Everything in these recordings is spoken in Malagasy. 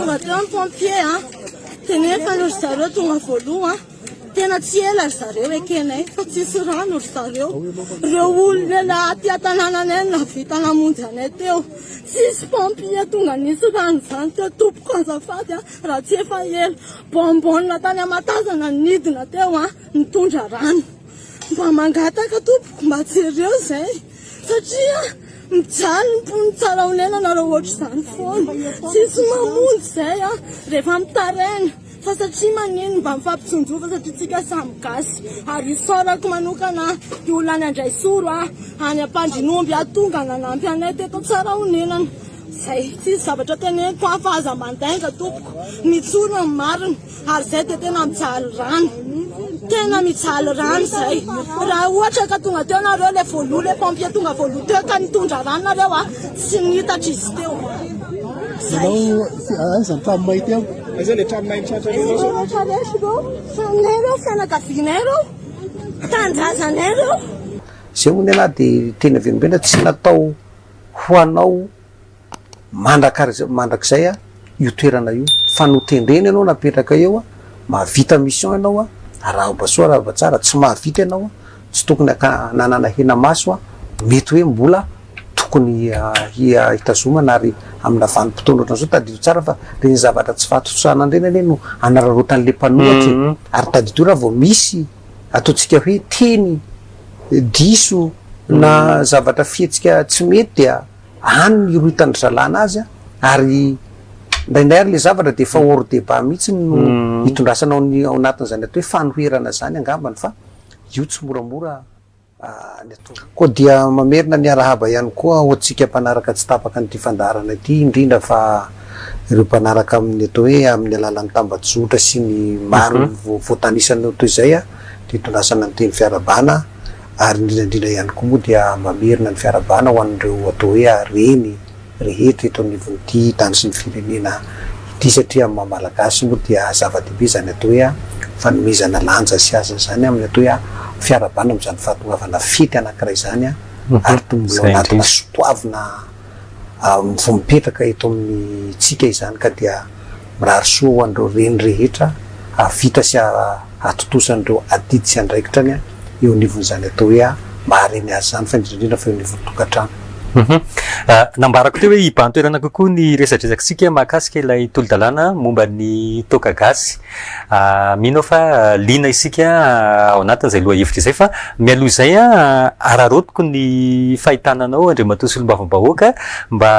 Un pompier, tenefa ry zareo tonga voaloha tena tsy ela ry zareo ekenay fa tsisy rano ry zareo reo olona la aty an-tanànanay navita namonjy anay teo tsisy pompier tonga nisy rano zany teo tompoko azafady raha tsy efa ela bonbonina tany Amatazana nidina teo nitondra rano mba mangataka tompoko mba jereo zay satria mijaly ny tsara olena nareo ohatry zany foana tsisy mamonjy zay rehefa mitaraina fa satria manino mba mifampitsonjova satria tsika samy gasy ary isorako manokana io olany andray soro any Ampandrinomby atonga nanampy anay teto tsara olenana zay tsisy zavatra teneniko fa aza mandainga tompoko mitsorona ny marina ary zay dia tena mijaly rano tena mijaly rano zay raha ohatra ka tonga teo nareo le voaloha le pompier tonga voaloha teo ka nitondra rano nareo tsy nitatra izy teo aiza ny tramimay teo aiza le tramimay mitratra reo fanay reo fianakavianay reo tanjazanay reo zay moa ny anahy dia tena venombena tsy natao ho anao mandrak'izay io toerana io fa no tendreny ianao napetraka eo mahavita mission ianao raha basoa raha batsara tsy mahavita ianao tsy tokony nanana hena maso mety hoe mbola tokony hitazomana ary amina vanim-potoana ohatran'izao tadidro tsara fa reny zavatra tsy fahatosanandreny ane no anararotan'le mpanohatry ary tadidro raha vao misy ataontsika hoe teny diso na zavatra fietsika tsy mety dia any ny roitany zalana azy ary indraindray ary le zavatra dia efa hors débat mihitsy no hitondrasanao ao anatin'izany atao hoe fanoherana zany angambany fa io tsy moramora ny atao koa dia mamerina ny arahaba ihany koa ohatsika mpanaraka tsy tapaka nyity fandarana ity indrindra fa ireo mpanaraka amin'ny atao hoe amin'ny alalan'ny tambajotra sy ny maro voatanisana toy izay dia hitondrasana ny teny fiarabana ary indrindrandrindra ihany koa moa dia mamerina ny fiarabana ho an'ireo atao hoe reny rehetra eto anivon'ity tany sy ny firenena ity satria mamalagasy moa dia zava-dehibe zany atao hoe fanomezana lanja sy aza zany amin'ny atao hoe fiarabana amin'izany fahatongavana fety anankiray zany ary tombola anatina sotoavina vo mipetraka eto amin'ny tsika izany ka dia mirary soa ho an'ireo reny rehetra vita sy atotosan'ireo adidy sy andraikitrany eo anivon'izany atao hoe mahareny azy zany fa indrindrandrindra fa eo anivon'ny tokantrano nambarako teo hoe ibantoerana kokoa ny resadresakitsika mahakasika ilay tolo-dalàna momba ny toaka gasy mino fa lina isika ao anatin'izay loha hevitra izay fa mialoha izay ararotiko ny fahitananao Andriamatoa Solombavam-bahoaka mba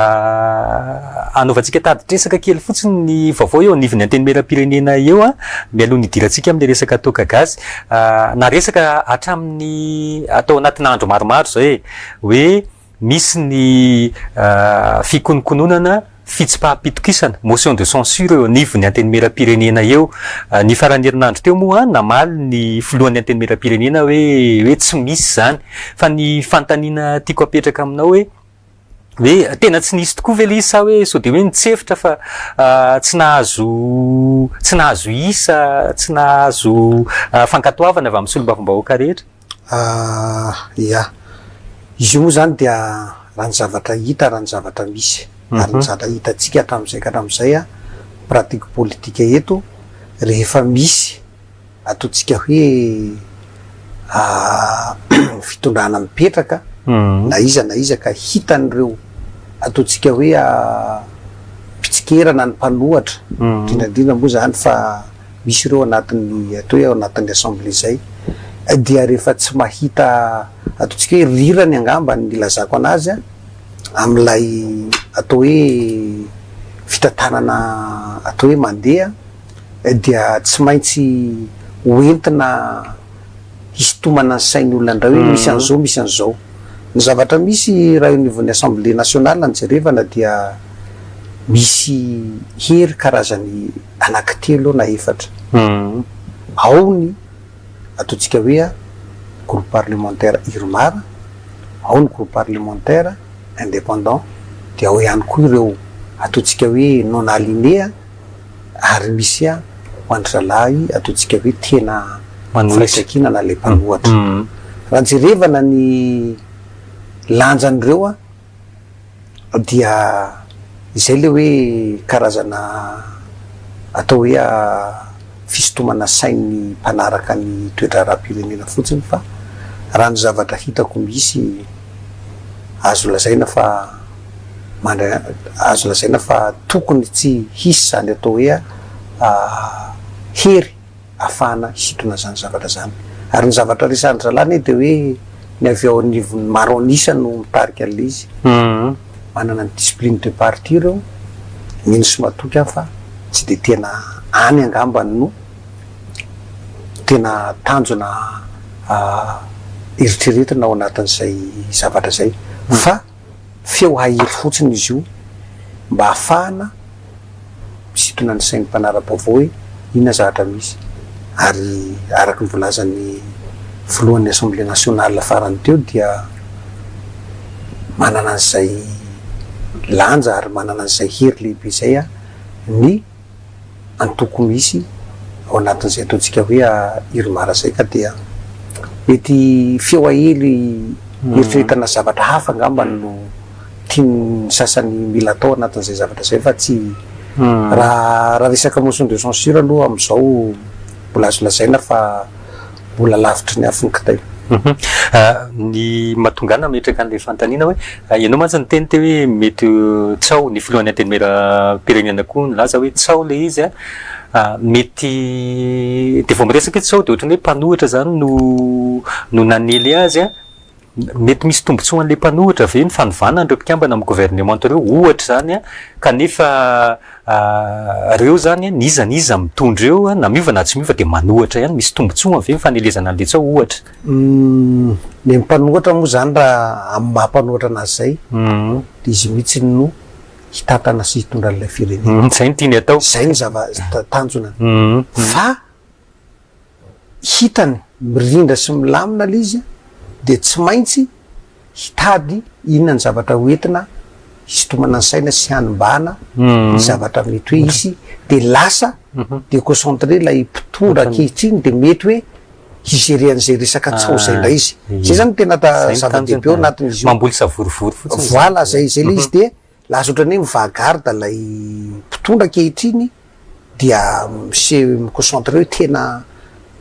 anaovantsika taditresaka kely fotsiny ny vaovao eo anivon'ny anteny meram-pirenena eo mialoha ny idirantsika amin'ny resaka toaka gasy na resaka hatramin'ny atao anatin'andro maromaro zao hoe misy ny fikonokononana fitsipahapitokisana motion de censure eo anivon'ny anteny meram-pirenena eo ny faran'ny herinandro teo moa namaly ny filohan'ny anteny meram-pirenena hoe tsy misy zany fa ny fantaniana tiako apetraka aminao hoe tena tsy nisy tokoa vely izy sa hoe so de hoe nitsefitra fa tsy nahazo isa tsy nahazo fankatoavana avy amin'ny Solombavam-bahoaka rehetra ia izy io moa zany dia raha ny zavatra hita raha ny zavatra misy ary ny zavatra hitantsika hatramin'izay ka hatramin'izay pratique politika eto rehefa misy ataontsika hoe fitondrana mipetraka na iza ka hitan'ireo ataontsika hoe pitsikerana ny mpanohatra indrindrandrindra moa zany fa misy ireo anatin'ny atao hoe ao anatin'ny assemblée zay dia rehefa tsy mahita ataontsika hoe rirany angamba ny ilazako anazy amin'ilay atao hoe fitantanana atao hoe mandeha dia tsy maintsy hoentina hisintomana ny sain'ny olona andray hoe misy an'izao ny zavatra misy raha eo anivon'ny assemblée nationale ny jerevana dia misy hery karazany anankitelo na efatra ao ny ataontsika hoe groupe parlementaire Irmar, ao ny groupe parlementaire indépendant dia ao ihany koa ireo ataontsika hoe non aligné ary misy ho andry zalahy ataontsika hoe tena firaisakina na le mpanohatra raha jerevana ny lanjan'ireo dia izay le hoe karazana atao hoe fisotomana sainy mpanaraka ny toetra ara-pirenena fotsiny fa raha ny zavatra hitako misy azo lazaina fa azo lazaina fa tokony tsy hisy zany atao hoe hery ahafahana hitona zany zavatra zany ary ny zavatra resandry zalany de hoe ny avy ao anivony maro anisa no mitarika an'le izy manana ny discipline de parti reo mino sy matoky aho fa tsy de tena any angambany no tena tanjona eritreretina ao anatin'izay zavatra zay fa feo hahery fotsiny izy io mba ahafahana misitona ny sainy mpanara-baovao hoe inona zavatra misy ary araky ny volazan'ny voalohan'ny assemblée nationale farany teo dia manana an'izay lanja ary manana an'izay hery lehibe zay ny antoko misy ao anatin'izay ataontsika hoe iromara zay ka dia mety feo ahely eritreretana zavatra hafa angambany no tiany sasany mila atao anatin'izay zavatra zay fa tsy raha resaka motion de censure aloha am'izao mbola azo lazaina fa mbola lavitry ny afiny kitay ny matongana metraka an'le fantaniana hoe ianao mantsy ny teny te hoe mety tsao ny filohan'ny antenimera pirenena koa nilaza hoe tsao le izy mety de vao miresaka hoe tsao de ohatrany hoe mpanohitra zany no nanely azy mety misy tombotsoa an'le mpanohitra ve ny fanovana andreo mpikambana amin'ny gouvernement reo ohatra zany kanefa reo zany nizaniza mitondra eo na miova na tsy miova de manohatra ihany misy tombotsoa ve mifanelezana an'le tsao ohatra ny mpanohatra moa zany raha amin'ny mahampanohatra anazy zay de izy mihitsy no hitatana sy hitondra an'ilay firenena zay ny tiany atao zay ny zava-tanjona fa hitany mirindra sy milamina le izy de tsy maintsy hitady inona ny zavatra hoentina hisotomana ny saina sy hanimbana ny zavatra mety hoe isy de lasa de concentré lay mpitondra ankehitriny de mety hoe higerean'izay resaka tsao zay ndray izy zay zany tena zava-dehibe ao anatin'izy mamboly savorivory fotsiny voilà zay le izy de lasa ohatrany hoe mivagarda lay mpitondra ankehitriny dia se miconcentré hoe tena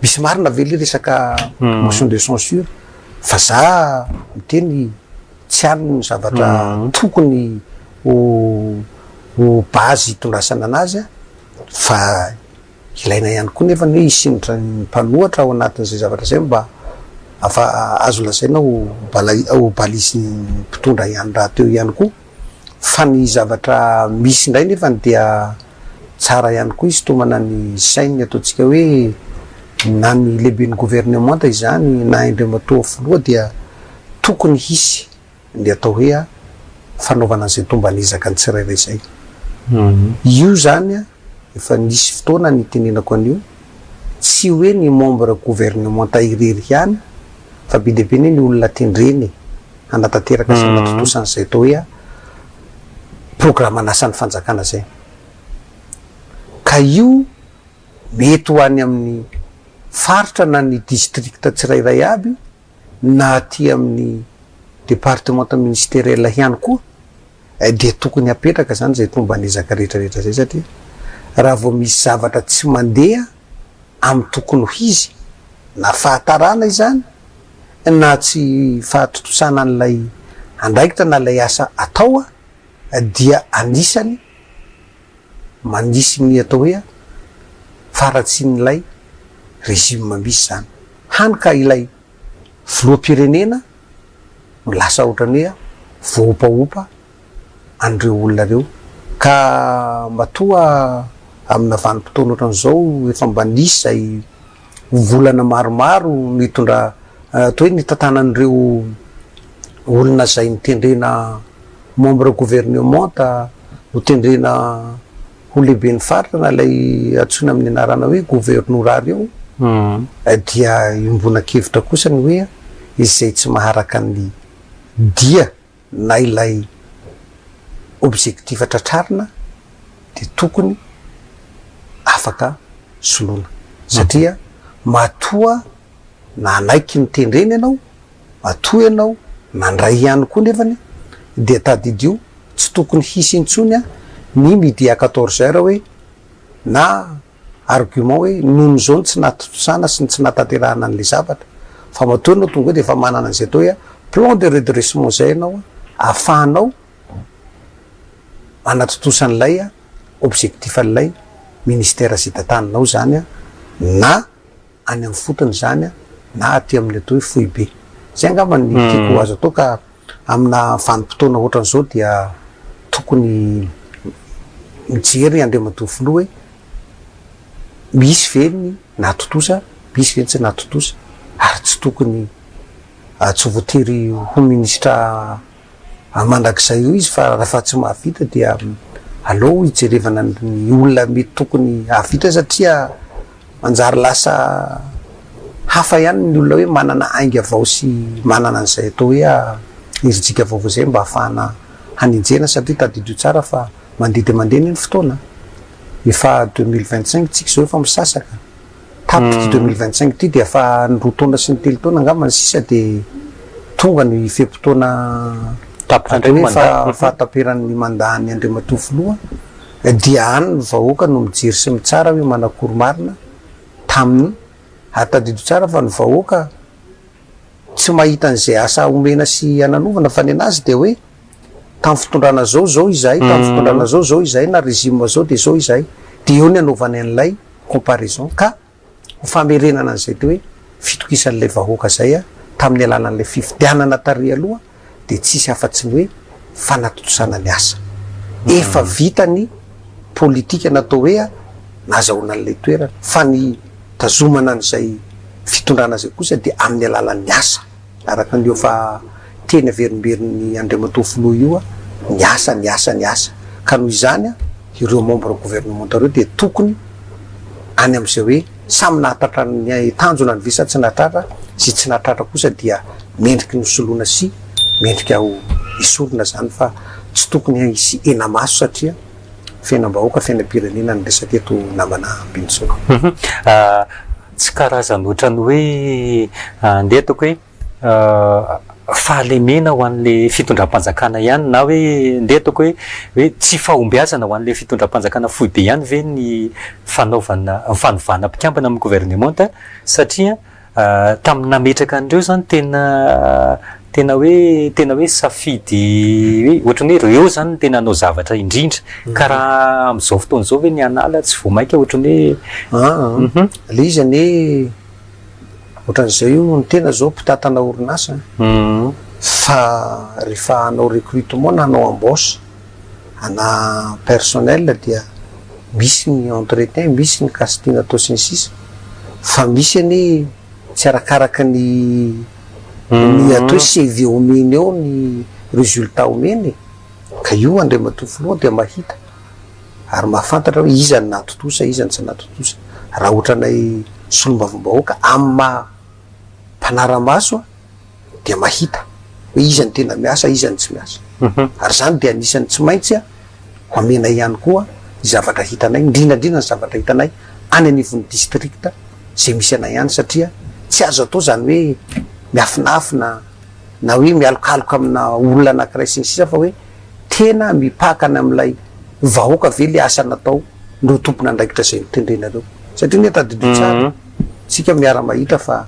misy marina ve le resaka motion de censure fa za miteny tsy any ny zavatra tokony ho base hitondrasana anazy fa ilaina ihany koa nefa ny hoe hisinitra ny mpanohatra ao anatin'izay zavatra zay mba afa azo lazaina ho balisy mpitondra ihany raha teo ihany koa fa ny zavatra misy indray nefa dia tsara ihany koa isotomana ny sainy ataontsika hoe na ny lehiben'ny gouvernement izany na indrematoa filoha dia tokony hisy ny atao hoe fanaovana an'izay tombanizaka ny tsirairay zay io zany efa nisy fotoana ny tenenako an'io tsy hoe ny membre gouvernement irery ihany fa be dehibe ny olona tendreny anatanteraka sy natotosanyzay atao hoe programme nasan'ny fanjakana zay ka io mety ho any amin'ny faritra na ny district tsirairay aby na aty amin'ny département ministériel ihany koa de tokony apetraka zany zay tombanizaka rehetrarehetra zay satria raha vao misy zavatra tsy mandeha amy tokony ho izy na fahatarana izany na tsy fahatotosana an'lay andraikitra na lay asa atao dia anisany manisy ny atao hoe faratsin'lay régime misy zany hany ka ilay filoham-pirenena no lasa ohatrany hoe voaopaopa andreo olona reo ka matoa amina vanim-potoana ohatran'izao efa mba nisy zay volana maromaro mitondra atao hoe nitantanan'ireo olona zay nitendrena membre gouvernement ho tendrena ho lehibe ny faritra na lay atsona amin'ny anarana hoe gouvernora reo dia imbona-kevitra kosa ny hoe izay tsy maharaka ny dia na ilay objectif tratrarina de tokony afaka soloina satria matoa na anaiky nitendrena ianao matoa ianao nandray ihany koa nefany de tadidio tsy tokony hisy intsony ny midi à 14 heures hoe na argument hoe nono zao tsy natosana sy tsy natanterahana an'le zavatra fa matoa anao tonga hoe de efa manana an'izay atao hoe plan de redressement zay ianao ahafahanao manatotosan'ilay objectif an'ilay ministère zay tantaninao zany na any amin'ny fotony zany na aty amin'ny atao hoe fohy be zay angamba ny tiako azo atao ka amina vanim-potoana ohatran'izao dia tokony mijery andriamatoa filoha hoe misy ve ny natotosa misy ve ny tsy natotosa ary tsy tokony tsy voatery ho ministra mandrakizay io izy fa raha tsy mahavita dia aleo hijerevana ny olona mety tokony ahavita satria manjary lasa hafa ihany ny olona hoe manana aingy avao sy manana an'izay atao hoe herijika vaovao zay mba ahafahana hanenjena satria tadidio tsara fa mandeha mandeha ny fotoana efa 2025 tsika zao efa misasaka tapitra 2025 ty dia fa ny roa taona sy ny telo taona angamba ny sisa de tonga ny fehim-potoana fahataperan'ny mandany andriamatoa filoha dia any ny vahoaka no mijery sy mitsara hoe manakory marina taminy tadidio tsara fa ny vahoaka tsy mahita an'izay asa omena sy ananovana fa ny anazy de hoe tamin'ny fitondrana zao izay tamin'ny fitondrana zao izay na régime zao de zao izay de eo ny anaovany an'ilay comparaison ka famerenana an'izay te hoe fitokisan'ilay vahoaka zay tamin'ny alanan'ilay fifidianana tary aloha de tsisy afa-tsy ny hoe fanatotosana ny asa efa vita ny politika natao hoe nazahoana an'ilay toerana fa ny tazomana an'izay fitondrana zay kosa de amin'ny alalan'ny asa araka an'io fa teny averimberin'ny andriamatoa filoha io ny asa ka noho izany ireo membre gouvernement reo de tokony any am'izay hoe samy nahatratra ny tanjona ny visa tsy nahatratra sy tsy nahatratra kosa dia mendriky ny soloana sy mendrika ho isorona zany fa tsy tokony hisy ena maso satria fiainam-bahoaka fiainam-pirenena ny resaka eto namana Binso. Tsy karazany ohatrany hoe andeha ataoko hoe fahalemena ho an'le fitondram-panjakana ihany na hoe ndeha ataoko hoe tsy fahombiazana ho an'le fitondram-panjakana fohy be ihany ve ny fanaovana fanovana mpikambana amin'ny gouvernement satria tamin'ny nametraka an'ireo zany tena hoe safidy hoe ohatrany hoe reo zany tena hanao zavatra indrindra ka raha am'izao fotoana zao hoe ny anala tsy voamaika ohatrany hoe le izy any ohatran'izay io ny tena zao mpitatana orinasa fa rehefa hanao recrutement na hanao embauche ana personnel dia misy ny entretien misy ny casting atao sy ny sisa fa misy any tsy arakaraka ny atao CV omeny eo ny résultat omeny ka io andriamatoa filoha dia mahita ary mahafantatra hoe iza ny natotosa iza ny tsy natotosa raha ohatranay solombavambahoaka amin'ny mpanara-maso dia mahita hoe iza ny tena miasa iza ny tsy miasa ary zany dia anisany tsy maintsy homena ihany koa zavatra hitanay indrindrandrindra ny zavatra hitanay any anivon'ny district zay misy anay ihany satria tsy azo atao zany hoe miafinafina na hoe mialokaloka amina olona anankiray sy ny sisa fa hoe tena mipakana amin'ilay vahoaka ve le asa natao no tompona andraikitra zay mitendrenareo satria ny tadidio tsara tsika miara mahita fa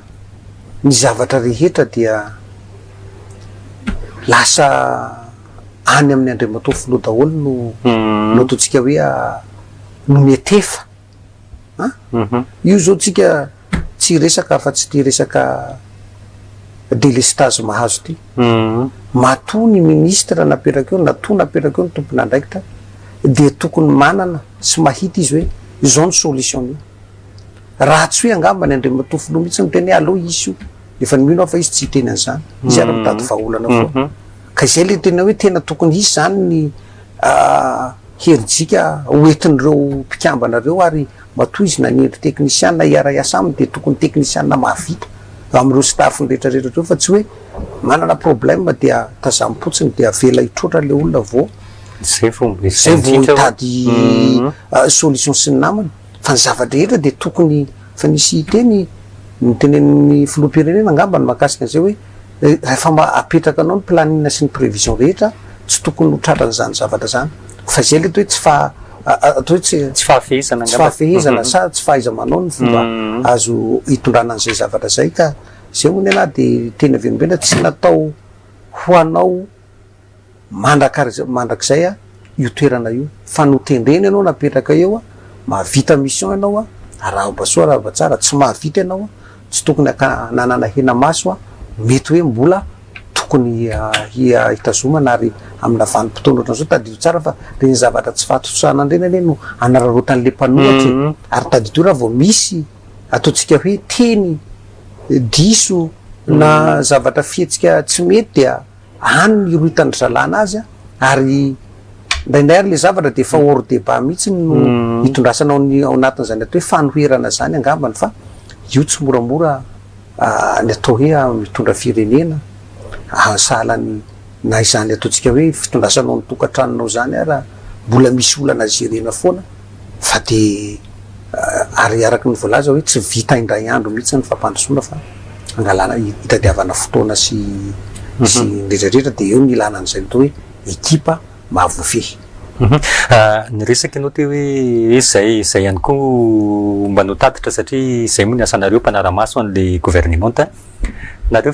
ny zavatra rehetra dia lasa any amin'ny andriamatoa filoha daholo no ataontsika hoe no metefa io zao tsika tsy resaka fa tsy ty resaka délestage mahazo ty matoa ny ministre naperaka eo natoa naperaka eo ny tompona andraikitra de tokony manana sy mahita izy hoe zao ny solution io raha tsy hoe angamba ny andriamatoa filoha mihitsy miteny hoe aleo isy io efa ny mino aho fa izy tsy hiteny an'izany izy ary mitady vahaolana foa ka izay le tena hoe tena tokony isy zany ny herijika hoentin'ireo mpikambanareo ary matoa izy nanendry technicien na iara-iasa aminy de tokony technicien mahavita amin'ireo staffny rehetrarehetra reo fa tsy hoe manana problème dia tazampotsiny dia avela hitrotra le olona vao zay vao mitady solution sy ny namany fa ny zavatra rehetra de tokony fa nisy teny ny tenen'ny filoham-pirenena angamba ny mahakasika an'izay hoe rehefa apetraka anao ny planina sy ny prévision rehetra tsy tokony ho tratran'izany zavatra zany fa zay le hoe tsy fa atao hoe tsy fahafehezana tsy fahafehezana sa tsy fahaiza-manao ny fomba azo hitondrana an'izay zavatra zay ka zay moa ny ana de tena avenombena tsy natao ho anao mandrak'izay io toerana io fa no tendreny ianao napetraka eo mahavita mission ianao raha basoa raha batsara tsy mahavita ianao tsy tokony nanana hena maso mety hoe mbola tokony hitazomana ary amina vanim-potoana ohatran'izao tadidio tsara fa reny zavatra tsy fahatotsana reny anie no anararotan'le mpanohatry ary tadidio raha vao misy ataotsika hoe teny diso na zavatra fietsika tsy mety dia any ny roitany zalana azy ary ndraindray ary le zavatra de fa hors débat mihitsy no hitondrasanao ao anatin'izany atao hoe fanoherana zany angambany fa io tsy moramora ny atao hoe mitondra firenena sahalany na izany ataotsika hoe fitondrasanao ny tokantranonao zany raha mbola misy olana zerena foana fa de ary araky ny voalaza hoe tsy vita indray andro mihitsy ny fampandrosoana fa angalana hitadiavana fotoana sy ndredrandrera de eo ny ilana an'izay atao hoe ekipa mahavoafehy. Ny resaky anao te hoe zay ihany koa mbanao tatitra satria zay moa ny asanareo mpanara-maso an'le gouvernement nareo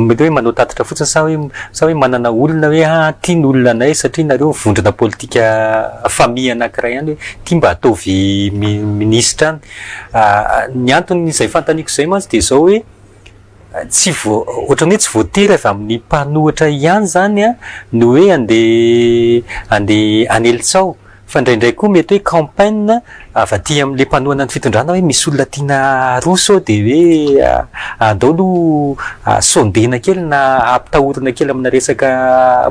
mety hoe manao tatitra fotsiny sa hoe manana olona hoe tian'olona anay satria nareo vondrona politika famille anankiray ihany hoe tia mba ataovy ministra any ny antony izay fantaniko zay mantsy de zao hoe tsy ohatrany hoe tsy voatery avy amin'ny mpanohatra ihany zany no hoe andeha anelitsao fa indraindray koa mety hoe campagne avy aty am'le mpanohana ny fitondrana hoe misy olona tiana roso de hoe adaolo sondena kely na ampitahorana kely amina resaka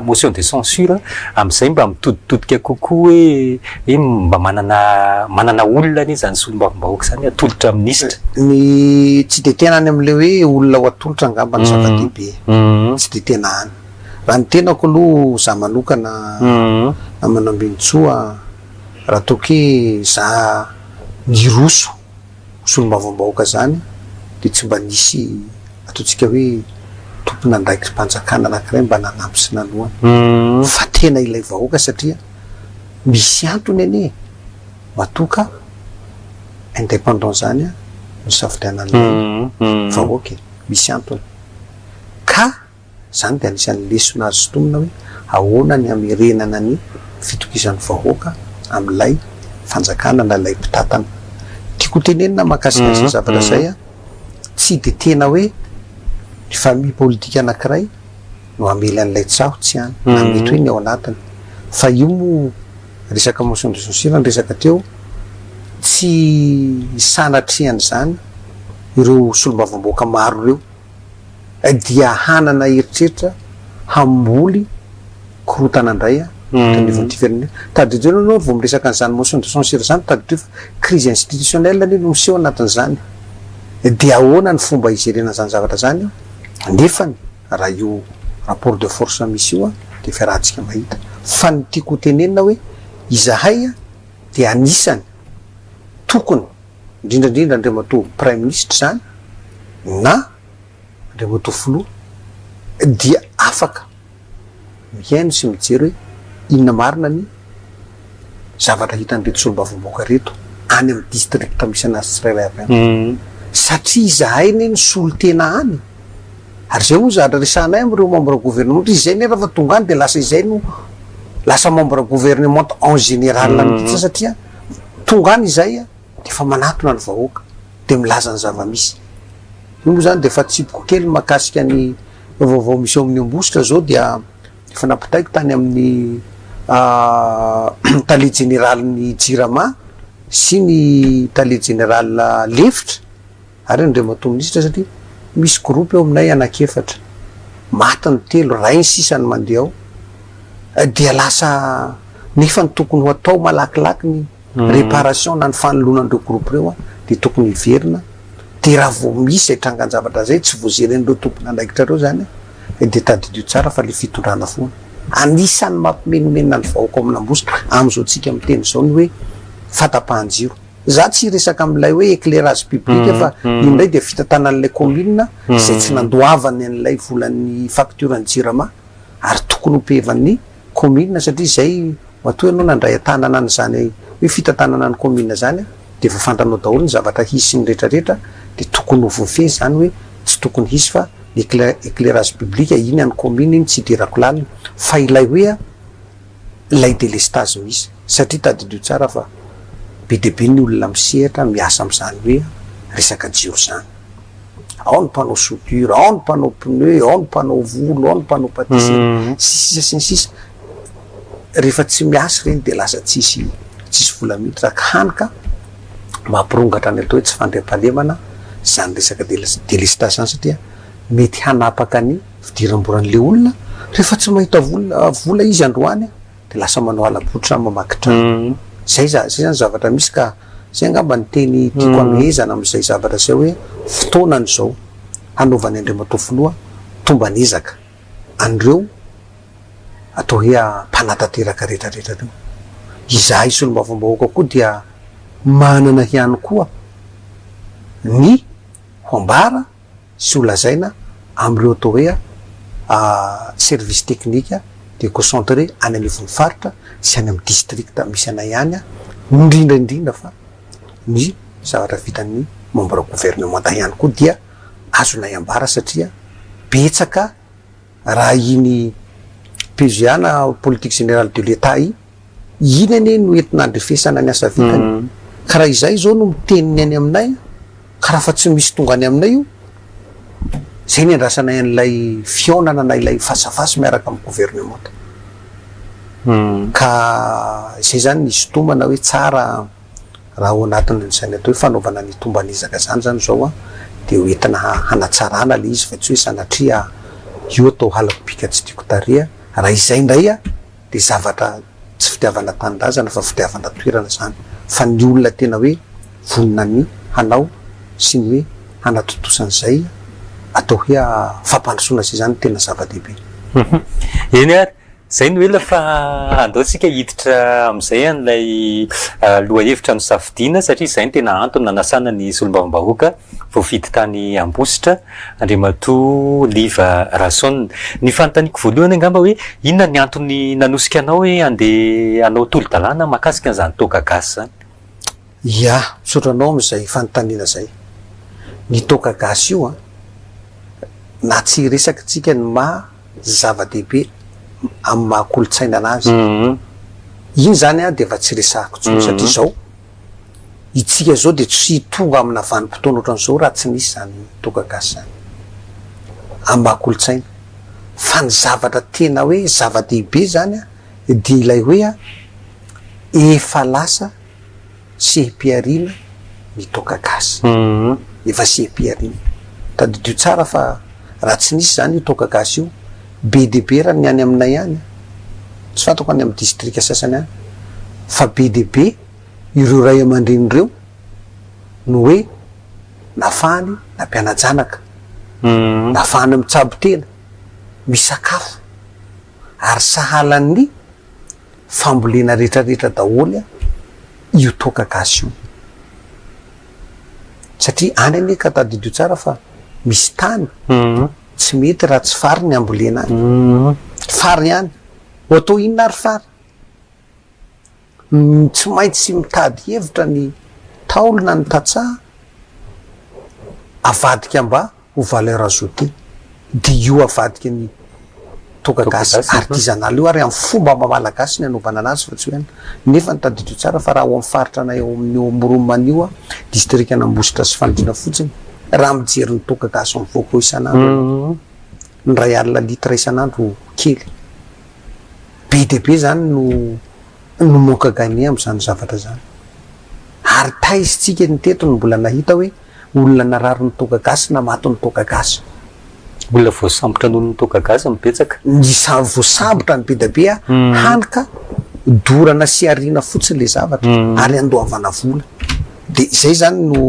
motion de censure am'izay mba mitoditodika kokoa hoe mba manana olona anie zany solombavam-bahoaka zany atolotra ministre ny tsy de tena any am'le hoe olona ho atolotra angamba ny zava-dehibe tsy de tena any raha ny tenako aloha za manokana amanambinitsoa raha toke za niroso solombavam-bahoaka zany de tsy mba nisy ataotsika hoe tompona andraiky mpanjakana anankiray mba nanampy sy nanoana fa tena ilay vahoaka satria misy antony anie matoka indépendant zany ny safidianan'ny vahoaka misy antony ka zany de anisan'ny lesona azo sotomina hoe ahoana ny amerenana ny fitokizan'ny vahoaka am'lay fanjakana na lay mpitatana tiako tenenina mahakasika an'izay zavatra zay tsy de tena hoe ny famille politika anankiray no amely an'lay tsaho tsy any na mety hoe ny ao anatiny fa io mo resaka motion de censure ny resaka teo tsy sanatreany zany ireo solombavam-bahoaka maro ireo dia hanana eritreritra hamboly korotana indray tanivon'ity firenena tadidreo anao vao miresaka an'izany motion de censure zany tadidreo fa crise institutionnelle anie no miseho anatin'izany de ahoana ny fomba ijerena zany zavatra zany nefany raha io rapport de force misy io de fiarahantsika mahita fa ny tiako tenenina hoe izahay de anisany tokony indrindrandrindra andriamatoa prime ministre zany na andriamatoa filoha dia afaka mihaino sy mijery hoe inona marina ny zavatra hitan'reto solombavam-bahoaka reto any amin'ny district misy anazy tsirairay avy satria izahay ne ny solo tena any ary zay moa zahatra resanay am'ireo membre gouvernement izay ne raha fa tonga any de lasa izay no lasa membre gouvernement en général mihitsy satria tonga any izay de fa manatona ny vahoaka de milaza ny zava-misy io moa zany de fa tsipoko kely mahakasika ny vaovao misy eo amin'ny ambositra zao dia efa nampitaiko tany amin'ny tale général ny Jirama sy ny tale général Lefitra ary andriamatoa ministra satria misy groupe eo aminay anakefatra matany telo ray ny sisany mandeha ao dia lasa nefa ny tokony ho atao malakilaky ny réparation na ny fanolonan'ireo groupe reo de tokony hiverina de raha vao misy trangan-javatra zay tsy voazeren'ireo tompona andraikitra reo zany de tadidio tsara fa le fitondrana foana anisan'ny mampimenomenina ny vahoaka amin'ambositra am'izao tsika miteny zao ny hoe fatapahan-jiro za tsy resaka am'ilay hoe éclairage public fa indray de fitantanan'ilay commune zay tsy nandoavany an'ilay volan'ny facture ny Jirama ary tokony hopevan'ny commune satria zay matoa ianao nandray atanana any zany hoe fitantanana ny commune zany de efa fantanao daholo ny zavatra hisy sy ny rehetrarehetra de tokony ho voafehy zany hoe tsy tokony hisy fa éclairage public iny any commune iny tsy idirako lalina fa ilay hoe lay délestage misy satria tadidio tsara fa be de be ny olona misehatra miasa am'zany hoe resaka jiro zany ao ny mpanao soudure ao ny mpanao pneu ao ny mpanao volo ao ny mpanao pâtisserie sisa rehefa tsy miasa reny de lasa tsisy vola miditra ka hanika mampirongatra ny atao hoe tsy fandriam-pahalemana zany resaka délestage zany satria mety hanapaka ny fidiram-boran'le olona rehefa tsy mahita vola izy androany de lasa manao alapotra mamakitra zay zany zavatra misy ka zay angamba ny teny tiako amehezana am'izay zavatra zay hoe fotoanany zao hanaovany Andriamantoa filoha tombanezaka andreo atao hoe mpanatateraka rehetrarehetra reo izahay solombavambahoaka koa dia manana ihany koa ny hoambara sy holazaina am'ireo atao hoe service technique de concentré any anivon'ny faritra sy any amy district misy anay ihany indrindraindrindra fa ny zavatra vitan'ny membre gouvernement ihany koa dia azonay ambara satria betsaka raha iny PGA na politique générale de l'État iny ane no entin'andrefesana ny asa vitany ka raha izay zao no miteniny any aminay ka raha fa tsy misy tonga any aminay io zay ny andrasanay an'ilay fionana na ilay fasafasy miaraka amy gouvernement ka zay zany ny sitomana hoe tsara raha ao anatin'izany atao hoe fanaovana ny tombanizaka zany zao de hoentina hanatsarana le izy fa tsy hoe sanatria io atao halapika tsy tiako tarea raha izay ndray de zavatra tsy fitiavana tanindrazana fa fitiavana toerana zany fa ny olona tena hoe vonina ny hanao sy ny hoe hanatotosan'izay atao hoe fampandrosoana zay zany tena zava-dehibe eny ary zay no hoe lafa andaotsika hiditra am'izay an'ilay lohahevitra no safidiana satria zay ny tena antony nanasana ny solombavambahoaka voafidy tany Ambositra Andriamatoa Liva Rason. Ny fanontaniako voalohany angamba hoe inona ny antony nanosika anao hoe andeha anao tolo-dalàna mahakasika an'izany toaka gasy zany? Ya, misotranao am'izay fanontaniana zay. Ny toaka gasy io na tsy resaky tsika ny zava-dehibe amin'ny maha-kolotsaina anazy iny zany de efa tsy resahako tsony satria zao itsika zao de tsy tonga amina vanim-potoana ohatran'izao raha tsy nisy zany toka gasy zany amin'ny maha-kolotsaina fa ny zavatra tena hoe zava-dehibe zany de ilay hoe efa lasa sehi-piarina ny toka gasy efa sehi-piarina tadidio tsara fa raha tsy nisy zany io toka gasy io be de be raha ny any aminay ihany tsy fantako any amy distrika sasany any fa be de be ireo ray aman-dreny reo no hoe nafahany nampianajanaka nafahany mitsabo tena misakafo ary sahalan'ny fambolena rehetrarehetra daholy io toka gasy io satria any ane ka tadidio tsara fa misy tany tsy mety raha tsy fary ny ambolena any fary ihany ho atao inona ary fary tsy maintsy mitady hevitra ny taolona ny tatsaha avadika mba ho valeur ajoutée de io avadika ny toka gasy artisanal io ary amy fomba mamalagasy ny anaovana anazy fa tsy hoe nefa ny tadidio tsara fa raha ho amy faritra anay eo amin'ny Moromany io district an'Ambositra sy Fandriana fotsiny raha mijery ny toka gasy mivoaka isan'andro ny ray alina litra isan'andro kely be de be zany no moka gagné am'izany zavatra zany ary taizitsika ny teto ny mbola nahita hoe olona narary ny toka gasy na maty ny toka gasy olona voasambotra noho ny toka gasy mipetsaka ny voasambotra ny be de be hanika dorana sy ariana fotsiny le zavatra ary andoavana vola de zay zany no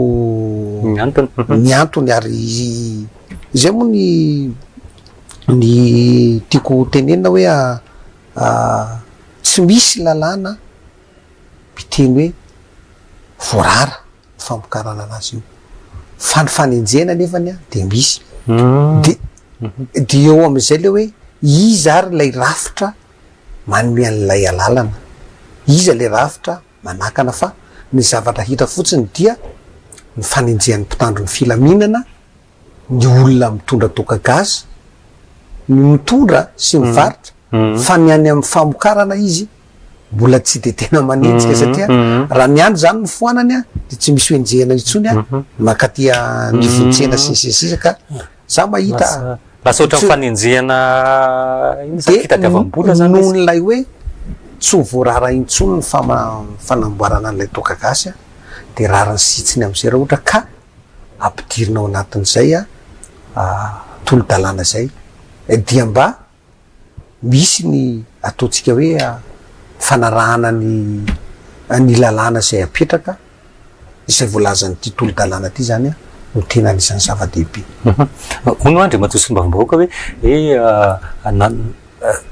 ny antony ary zay moa ny tiako tenenina hoe tsy misy lalàna miteny hoe voarara famokarana anazy io fa ny fanenjena nefany de misy de eo am'izay le hoe izy ary lay rafitra manome an'ilay alalana iza le rafitra manakana fa ny zavatra hita fotsiny dia ny fanenjehan'ny mpitandro ny filaminana ny olona mitondra toka gasy ny mitondra sy mivaritra fa ny any amin'ny famokarana izy mbola tsy de tena manenjika satria raha ny andro zany ny foanany a de tsy misy hoenjehana itsony a makatia ny vonjena sy ny sisisa ka za mahita lasa ohatra fanenjehana fitadiavam-bola zany noho n'lay hoe tsy ho voarara intsony ny fanamboarana an'ilay toka gasy a de rarany sitsiny am'izay raha ohatra ka ampidirina ao anatin'izay tolo-dalàna zay dia mba misy ny ataontsika hoe fanarahana ny lalàna zay apetraka izay voalazan'ity tolo-dalàna ty zany a no tena anisan'ny zava-dehibe. Hono andry matosombavam-bahoaka hoe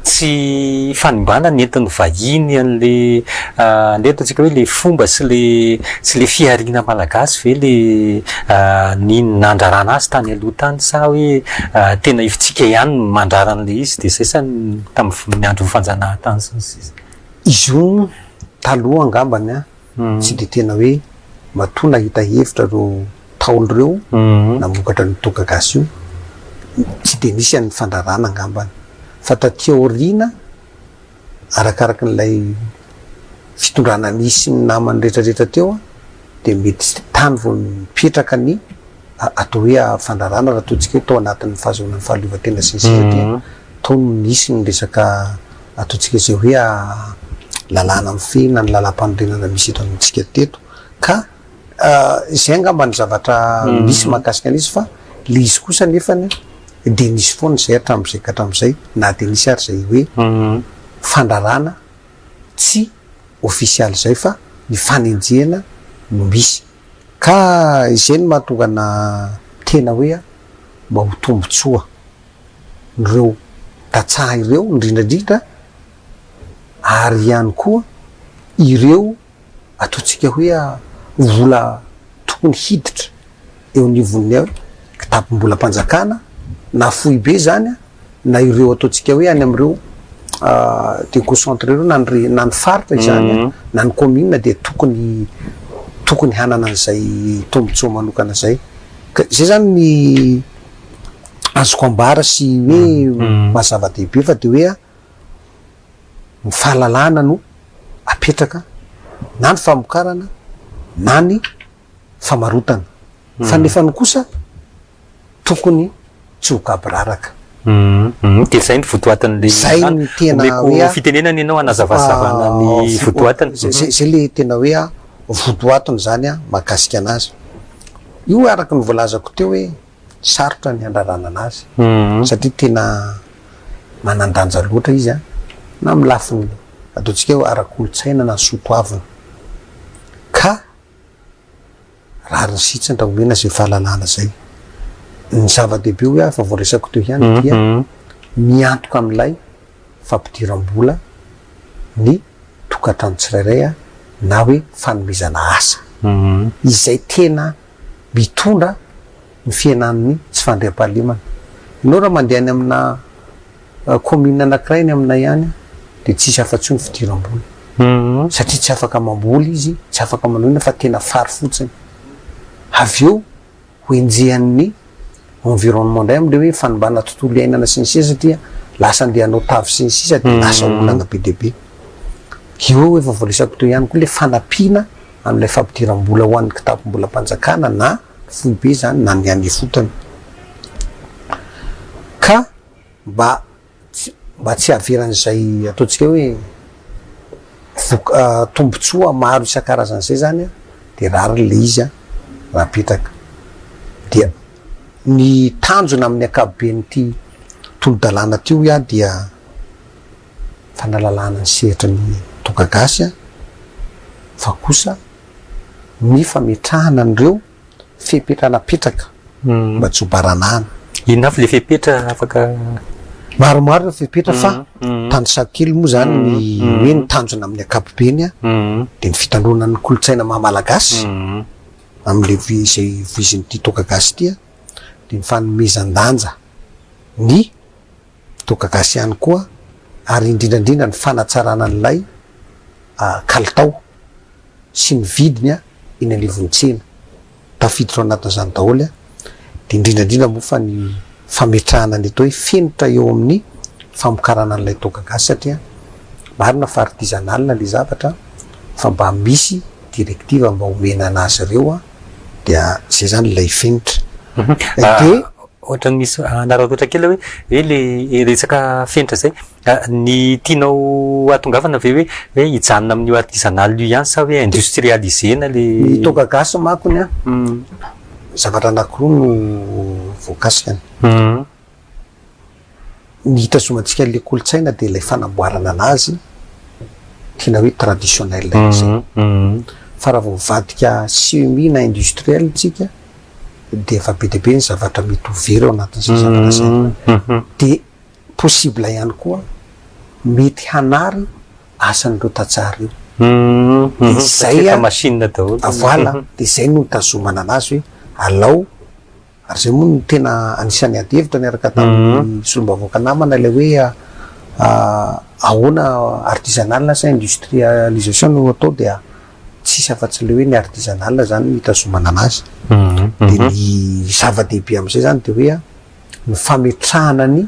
tsy fanimbana ny entin'ny vahiny an'le le ataontsika hoe le fomba sy le fiariana malagasy ve le ny nandrarana azy tany aloha tany sa hoe tena ifitsika ihany mandrara an'le izy de zay sa tamin'ny andro fanjanaha tany sns izy io taloha angambany a tsy de tena hoe matoa nahita hevitra ro taolo reo namokatra ny toka gasy io tsy de misy an'ny fandrarana angambany fa taty aoriana arakaraky n'lay fitondrana nisy ny namany rehetrarehetra teo a de mety tany vo mipetraka ny atao hoe fandrarana raha ataontsika hoe tao anatin'ny fahazoana ny fahaleovan-tena sy ny sisa dia tao no nisy ny resaka ataontsika zay hoe lalàna mifehna ny lalam-panorenana misy eto amintsika teto ka izay angamba ny zavatra misy mahakasika an'izy fa le izy kosa nefany de nisy foana zay hatram'izay ka hatram'izay na de nisy ary zay hoe fandrarana tsy ofisialy zay fa ny fanenjehana no misy ka izay ny mahatonga na tena hoe mba ho tombotsoa nireo tatsaha ireo indrindrandrindra ary ihany koa ireo ataontsika hoe vola tokony hiditra eo anivon'ny kitapom-bola mpanjakana na fohy be zany na ireo ataontsika hoe any am'ireo déconcentré reo na ny faritra izany na ny commune de tokony hanana an'izay tombotsoa manokana zay zay zany ny azoko ambara sy hoe mahazava-dehibe fa de hoe ny fahalalana no apetraka na ny famokarana na ny famarotana fa nefa ny kosa tokony tsy ho gabraraka de zay ny votoatan'le zay ny tena hoe fitenenany ianao anazavazavana ny votoatany zay le tena hoe votoatony zany mahakasika anazy io araky ny voalazako teo hoe sarotra ny andrarana anazy satria tena manandanja loatra izy na amin'ny lafiny ataontsika hoe arak'olotsaina na sotoavina ka rary ny sitsiny raha omena zay fahalalana zay ny zava-dehibe hoe fa voaresako teo ihany dia miantoka amin'ilay fampidiram-bola ny tokantrano tsirairay na hoe fanomezana asa izay tena mitondra ny fiainan'ny tsy fandriam-pahalemana ianao raha mandeha any amina commune anankiray ny aminay ihany de tsisy afa-tsy ny fidiram-bola satria tsy afaka mamboly izy tsy afaka manoina fa tena fary fotsiny avy eo hoenjehan'ny environnement ndray am'le hoe fanimbana tontolo iainana sy ny sisa satria lasa andehanao tavy sy ny sisa de lasa olana be dehibe io efa voaresako teo ihany koa le fanampiana am'ilay fampidiram-bola ho an'ny kitapom-bola mpanjakana na fohy be zany na ny any fotany ka mba tsy haveran'izay ataontsika hoe tombotsoa maro isan-karazan'izay zany de rary le izy raha petraka dia ny tanjona amin'ny akapoben'ity tolo-dalàna tyo dia fanalalana ny sehatra ny toka gasy fa kosa ny fametrahana an'ireo fepetrana petraka mba tsy ho baranahana inona avy le fepetra afaka maromaro ireo fepetra fa tandrosako kely moa zany ny hoe ny tanjona amin'ny akapobeny de ny fitandronan'ny kolotsaina mahamalagasy am'le zay voizin'ity toka gasy tya de ny fanomezan-danja ny toka gasy ihany koa ary indrindrandrindra ny fanatsarana an'ilay kalitao sy ny vidiny iny anivonitsena tafiditra ao anatin'izany daholo de indrindrandrindra moa fa ny fametrahana ny atao hoe fenitra eo amin'ny famokarana an'ilay toaka gasy satria marina fa artisanal le zavatra fa mba misy directive mba omena anazy ireo dia zay zany lay fenitra de ohatrany misy anaratotra kely hoe le resaka fenitra zay ny tianao atongavana ve hoe hijanona amin'io artisanal io ihany sa hoe industrialisena le ny toaka gasy makony zavatra anankiroa no voankasikany ny hitazomantsika le kolotsaina de lay fanamboarana anazy tena hoe traditionnel zay fa raha vao vadika semi na industriel tsika de efa be deabe ny zavatra mety very ao anatin'izay zavatra zay de possible ihany koa mety hanary asan'ireo tatsara io de zay machine daholo voilà de zay no tazomana anazy hoe alao ary zay moa no tena anisan'ny adevitra niaraka tamin'ny solombavôka namana le hoe ahoana artisanal sa industrialisation no atao dia tsisy afa-tsy le hoe ny artisanal zany mitazomana anazy de ny zava-dehibe am'izay zany de hoe ny fametrahana ny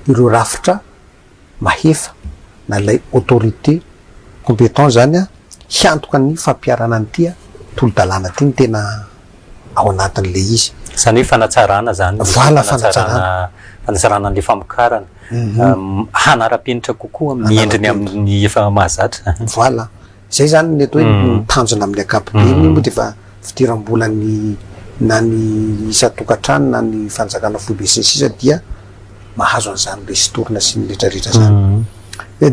ireo rafitra mahefa na lay autorité compétent zany hiantoka ny fampiarana an'ity tolo-dalàna ty ny tena ao anatin'le izy zany hoe fanatsarana zany voilà fanatsarana an'le famokarana hanara-penitra kokoa amin'ny endriny amin'ny efa mahazatra voilà zay zany ny atao hoe tanjona amin'ny ankapobeny moa de fa fidiram-bolany na ny isa-tokantrano na ny fanjakana foibe sy ny sisa dia mahazo an'izany le sitorina sy ny rehetrarehetra zany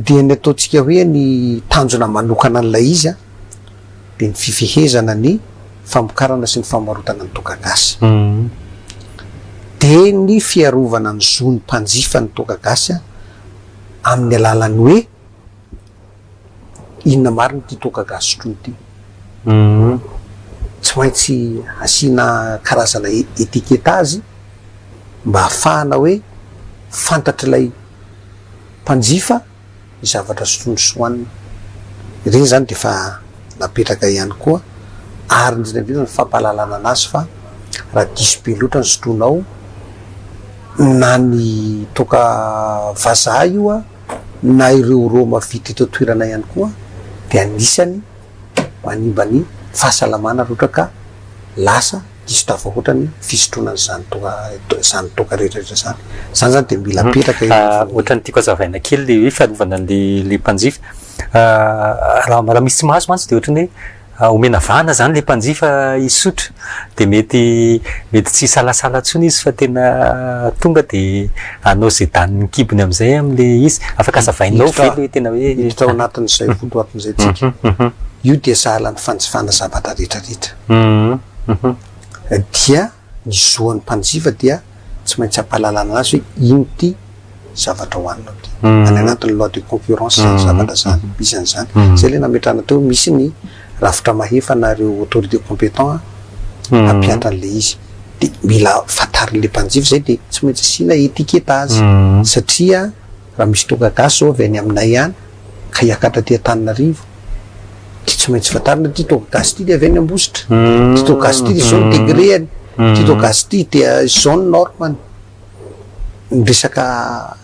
de ny ataontsika hoe ny tanjona manokana an'ilay izy de ny fifehezana ny famokarana sy ny famarotana ny toka gasy de ny fiarovana ny zon'ny mpanjifa ny toka gasy amin'ny alalany hoe inona mariny ty toka gasy sotrony ty tsy maintsy asiana karazana etiketazy mba ahafahana hoe fantatra ilay mpanjifa ny zavatra sotrony soanina ireny zany de fa napetraka ihany koa ary indrindrandrindra ny fampahalalana anazy fa raha diso be loatra ny sotronao na ny toka vazaha io na ireo roma vita eto toerana ihany koa de anisany manimba ny fahasalamana roatra ka lasa diso tavahoatra ny fisotronany zany toka rehetrarehetra zany zany de mila petraka ohatrany tiako azavaina kely le hoe fiarovana le mpanjifa raha misy tsy mahazo mantsy de ohatrany hoe omena vana zany le mpanjifa isotra de mety tsy salasala tsony izy fa tena tonga de anao zay daniny kibony am'izay am'le izy afaka azavainao velo hoe tena hoe hiditra ao anatin'izay fotoatin'izay tsika io dia sahala ny fanjifana zavatra rehetrarehetra dia ny zoan'ny mpanjifa dia tsy maintsy ampahalalana anazy hoe ino ty zavatra hoaninao ty any anatin'ny loi de concurrence zavatra zany misy an'izany zay le nametrahana teo misy ny rafitra mahefa nareo autorité compétent ampiatra an'le izy de mila fatarin'le mpanjifa zay de tsy maintsy asiana etiketazy satria raha misy toka gasy zao avy any aminay ihany ka hiakatra ty Antananarivo de tsy maintsy fatarina ty toka gasy ty de avy any Ambositra ty toka gasy ty de zone degréany ty toka gasy ty de zone normany ny resaka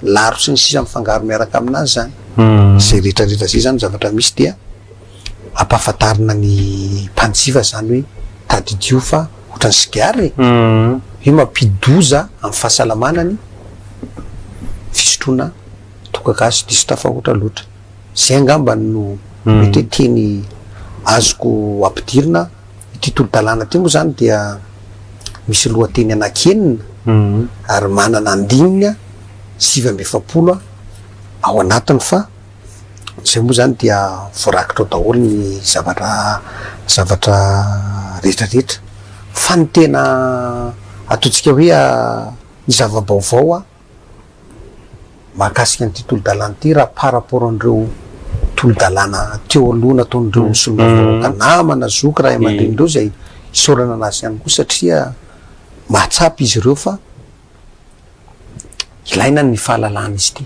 laro sy ny sisa mifangaro miaraka aminazy zany zay rehetrarehetra zay zany zavatra misy dia ampahafantarina ny mpanjifa zany hoe tadidio fa ohatrany sigary io mampidoza amin'ny fahasalamanany fisotrona toka gasy diso tafahoatra loatra zay angamba no mety hoe teny azoko ampidirina ity tolo-dalàna ty moa zany dia misy lohateny anakenina ary manana andininy 7 ao anatiny fa zay moa zany dia voarakitra ao daholo ny zavatra rehetrarehetra fa ny tena ataontsika hoe ny zava-baovao mahakasika an'ity tolo-dalàna ty raha par rapport an'ireo tolo-dalàna teo aloha nataon'ireo solombavôka namana zoky raha aman-drenindreo zay isaorana anazy ihany koa satria mahatsapy izy ireo fa ilaina ny fahalalana izy ty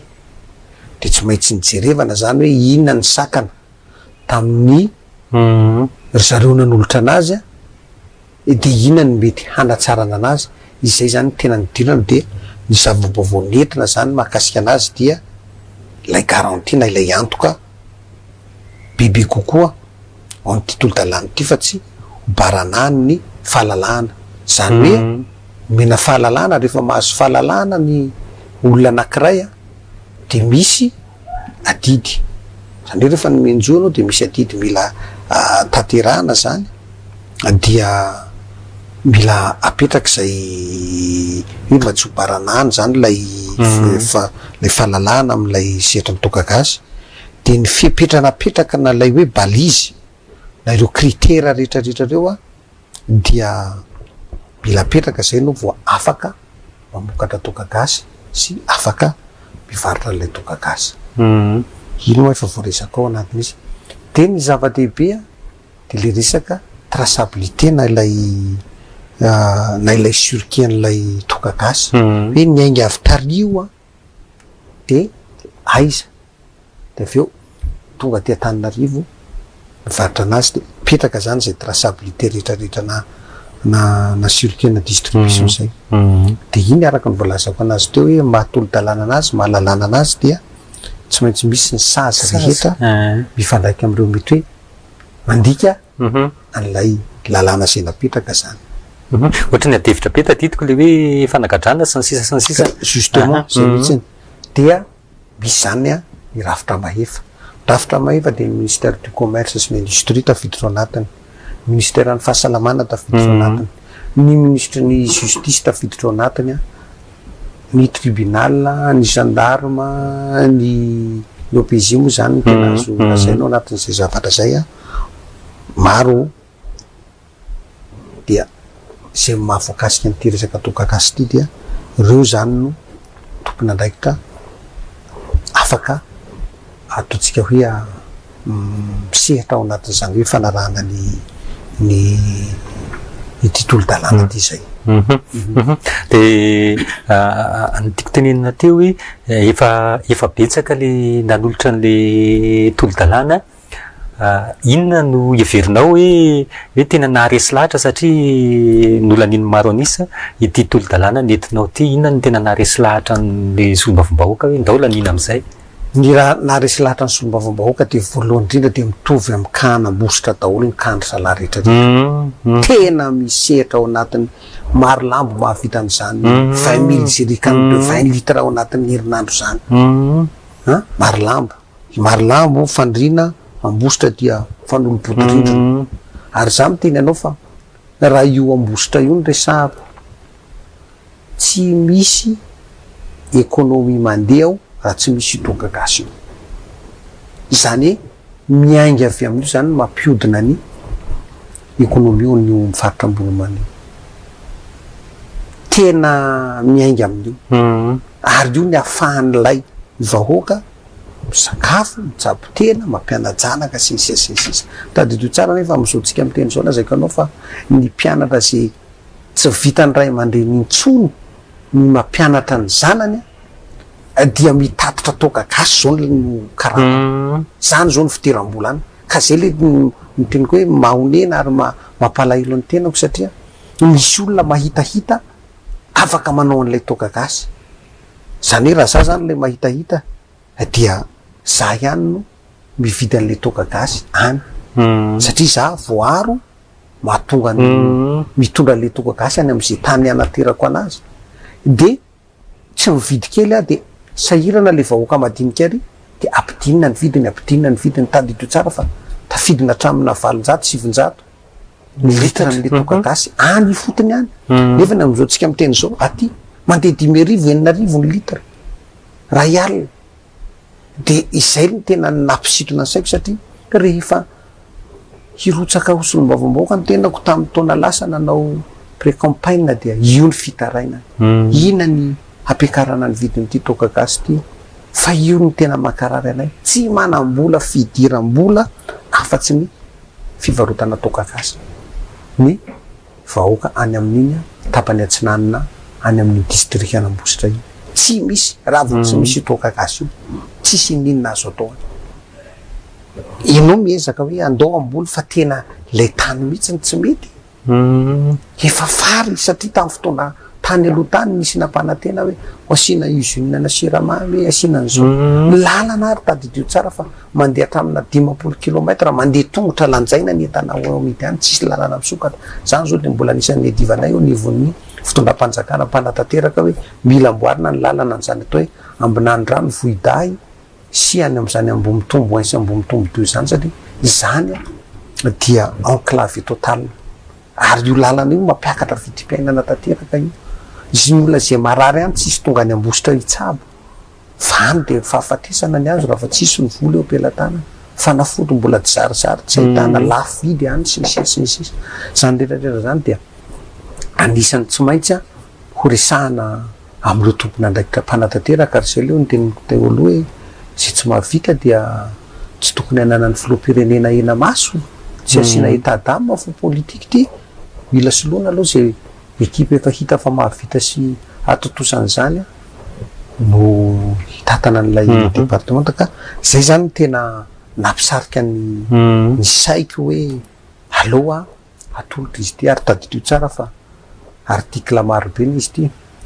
de tsy maintsy nijerevana zany hoe inona ny sakana tamin'ny zareo nanolotra anazy de inany mety hanatsarana anazy izay zany tena nidirana de ny zava-baovao nentina zany mahakasika anazy dia ilay garantie na ilay antoka bebe kokoa ao am'ty tolo-dalàna ty fa tsy baranany ny fahalalahana zany hoe mena fahalalahana rehefa mahazo fahalalahana ny olona anankiray de misy adidy zany hoe rehefa nomenjo anao de misy adidy mila tanterahana zany dia mila apetraky zay hoe mba tsy ho baranany zany lay fahalalahana am'lay sehatra mitoka gasy de ny fipetranapetraka na lay hoe balizy na ireo critera rehetrarehetra reo dia mila apetraka zay no vo afaka mamokatra toka gasy sy afaka mivarotra n'lay toka gasy ino moa efa voaresaka ao anatin'izy de ny zava-dehibe de le resaka traçabilité na ilay surkian'lay toka gasy hoe niainga avy tario de aiza de aveo tonga ty Antananarivo mivarotra anazy de petraka zany zay traçabilité rehetrarehetra na surkiana distribution zay de iny araka ny voalazako anazy teo hoe mahatolo-dalàna anazy mahalalàna anazy dia tsy maintsy misy ny sazy rehetra mifandraiky am'ireo mety hoe mandika an'lay lalàna zay napetraka zany ohatrany adevitra be tadidiko le hoe fanagadrana sy ny sisa justement zay mihitsiny dia misy zany ny rafitra mahefa de ny ministère du commerce sy l'industrie tafiditra ao anatiny ministère ny fahasalamana tafiditra ao anatiny ny ministre ny justice tafiditra ao anatiny ny tribunal ny gendarme ny OPJ moa zany ny tena azo lazainao anatin'izay zavatra zay maro dia zay mahavoakasika nyty resaka toka gasy ty dia reo zany no tompony andraikitra afaka ataotsika hoe misehatra ao anatin'izany hoe fanarahana ny ty tolo-dalàna ty zay de ny tiako tenenina teo hoe efa betsaka le nanolotra an'le tolo-dalàna inona no iverinao hoe tena naharesy lahatra satria nolaniny maro anisa ity tolo-dalàna nentinao ty inona no tena naharesy lahatra n'le solombavambahoaka hoe ndao lanina am'izay ny raha naharesy lahatra ny solombavambahoaka de voalohany indrindra de mitovy amy kahana-bositra daholo ny kahany-dralahy rehetrarehetra tena misehatra ao anatin'ny maro lambo mahavita an'izany 20 000 jerikany de 20 litres ao anatin'ny herinandro zany maro lambo fandrina ambositra dia fanolom-potirindrina ary za miteny anao fa raha io ambositra io ny resahako tsy misy ekonomy mandeha ao raha tsy misy toka gasy io zany miainga avy amin'io zany mampiodina ny ekonomy io ny mifaritra ambony manio tena miainga amin'io ary io ny afahan'lay vahoaka misakafo mitsabo tena mampianajanaka sisa tadidro tsara nefa am'izao-tsika miteny zao lazaiko anao fa ny mpianatra zay tsy vitany ray aman-dreny intsony ny mampianatra ny zanany dia mitatitra toka gasy zao no karama zany zao ny fiteram-bola any ka zay le niteniko hoe mahonena ary mampalahelo ny tenako satria misy olona mahitahita afaka manao an'lay toka gasy zany hoe raha za zany le mahitahita dia za ihany no mividy an'le toka gasy any satria za voaro mahatonga ny mitondra an'le toka gasy any am'izay tany anaterako anazy de tsy mividy kely de sahirana le vahoaka madinika ary de ampidinina ny vidiny tadidro tsara fa tafidina hatramina 700 litra n'le toka gasy any fotony any nefa ny am'izao tsika miteny zao aty mandeha 5,000 8,000 ny litra raha ialina de izay ny tena nampisitrona ny saiko satria rehefa hirotsaka ho solombavambahoaka ny tenako tamin'ny taona lasa nanao pré-campagne dia io ny fitaraina ina ny ampiakarana ny vidin'ity toka gasy ty fa io ny tena makarary anay tsy manam-bola fidiram-bola afa-tsy ny fivarotana toka gasy ny vahoaka any amin'iny tapany atsinanina any amin'ny district anam-bositra io tsy misy raha vo tsy misy toka gasy io tsisy ninona azo atao ianao miezaka hoe andao amboly fa tena lay tany mihitsy ny tsy mety efa fary satria tamin'ny fotoana tany aloha tany misy nampanantena hoe asiana usine na siramamy asiana an'izao lalana ary tadidio tsara fa mandeha hatramina 10 kilometra mandeha tongotra lanjaina ny entana mity any tsisy lalana misokatra zany zao de mbola anisan'ny divanay eo nivon'ny fitondram-panjakana mpanatanteraka hoe mila amboarina ny lalana an'izany atao hoe ambinandrano voiday sy any am'izany ambomtombo aintsy ambomtombo toy zany satria zany dia enclave total ary io lalana io mampiakatra fitrim-piainana tanteraka io izy olona zay marary any tsisy tonga any ambositra itsabo fa any de fahafatesana ny azo raha fa tsisy ny vola eo ampelatana fanafody mbola tsy zarizary tsy ahitana lafo vidy any sisy zany rehetrarehetra zany dia anisan'ny tsy maintsy ho resahana am'ireo tompona ndraikitra mpanatanteraka ary zay leo ny teny teolo hoe zay tsy mahavita dia tsy tokony ananany filoam-pirenena ena maso tsy asiana état d'âme fo politique ty mila soloana aloha zay ekipa efa hita fa mahavita sy atotosan'izany no hitatana an'ilay département ka zay zany tena nampisarika ny saiko hoe aloha atolotra izy ty ary tadidio tsara fa article maro be izy ty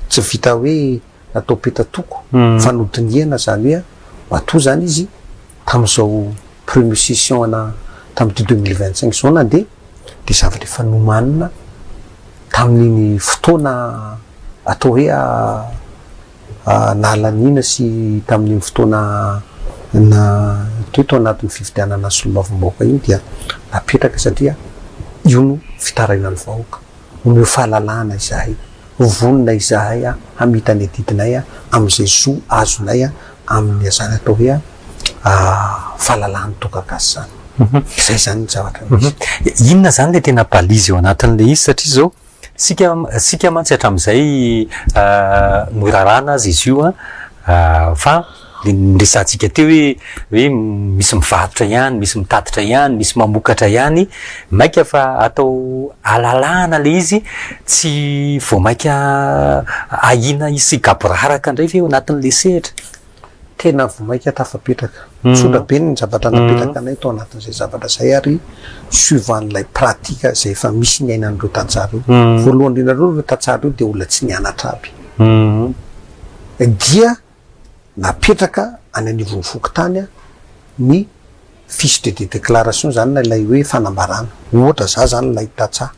tsy vita hoe natao petatoko fa nodiniana zany hoe matoa zany izy tam'izao premier session ana tamin'ity 2025 zao nandeha de zavatra efa nomanina tamin'iny fotoana atao hoe nalanina sy tamin'iny fotoana na toeto anatin'ny fifidianana solomavomboaka iny dia napetraka satria io no fitarainan'ny vahoaka omeo fahalalana izahay vonona izahay hamita ny adidinay am'izay zo azonay amin'ny azany atao hoe fahalalany tokagasy zany zay zany ny zavatra misy inona zany le tena balizy eo anatin'le izy satria zao sika mantsy hatram'izay norarana azy izy io fa niresantsika teo hoe misy mivarotra ihany misy mitatitra ihany misy mamokatra ihany maika fa atao alalana le izy tsy vo maika ahina isy gaboraraka indray ve eo anatin'le sehatra tena vo maika tafapetraka sotra be ny zavatra napetraka anay tao anatin'izay zavatra zay ary suivan'lay pratika zay efa misy ny ainan'ireo tantsara io voalohany indrindra reo tantsara io de olona tsy nianatra aby dia napetraka any anivon'ny fokotany ny fiche de déclaration zany lay hoe fanambarana ohatra za zany lay tatsa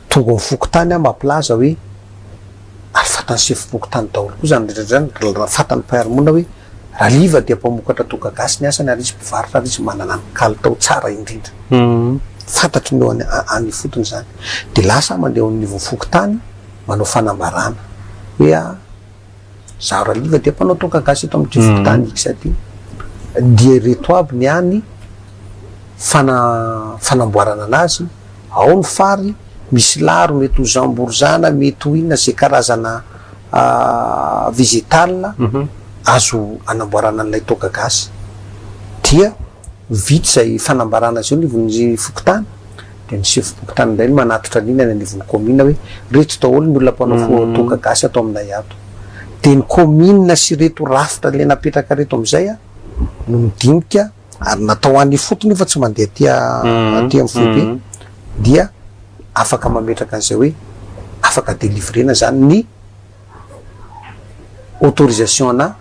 tonga ny fokotany mampilaza hoe ary fatany sefim-pokotany daholo koa zany rehetrarehetra raha fatany mpaharimona hoe raha liva dia mpamokatra tokagasy ny asany ary izy mpivarotra ary izy manana ny kalitao tsara indrindra fantatry ny eo any fotony zany de lasa mandeha ao anivon'ny fokotany manao fanambarana hoe za raha liva dia mpanao tokagasy eto amin'ny fokotany iky sady dia reto aby ny any fanamboarana anazy ao ny fary misy laro mety ho zamborizana mety ho inona zay karazana végétal azo anamboarana an'ilay tokagasy dia vity zay fanambarana azy eo nivon'ny fokotany de ny sefim-pokotany indray ny manatitra an'iny any anivon'ny commune hoe reto daholo ny olona mpanao tokagasy atao aminay ato de ny commune sy reto rafitra le napetraka reto am'izay no midinika ary natao any fotony fa tsy mandeha aty amin'ny foibe dia afaka mametraka an'izay hoe afaka délivrena zany ny autorisation na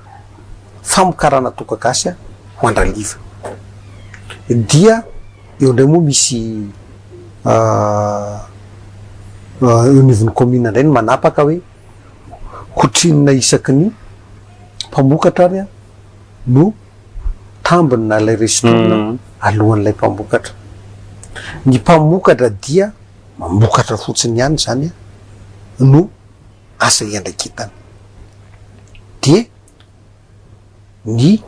famokarana tokagasy ho andraliva dia eo ndray moa misy eo nivon'ny commune indray ny manapaka hoe kotrinina isaky ny mpamokatra ary no tambiny na lay restaurant alohan'ilay mpamokatra ny mpamokatra dia mamokatra fotsiny ihany zany no asa iandraikitany de ny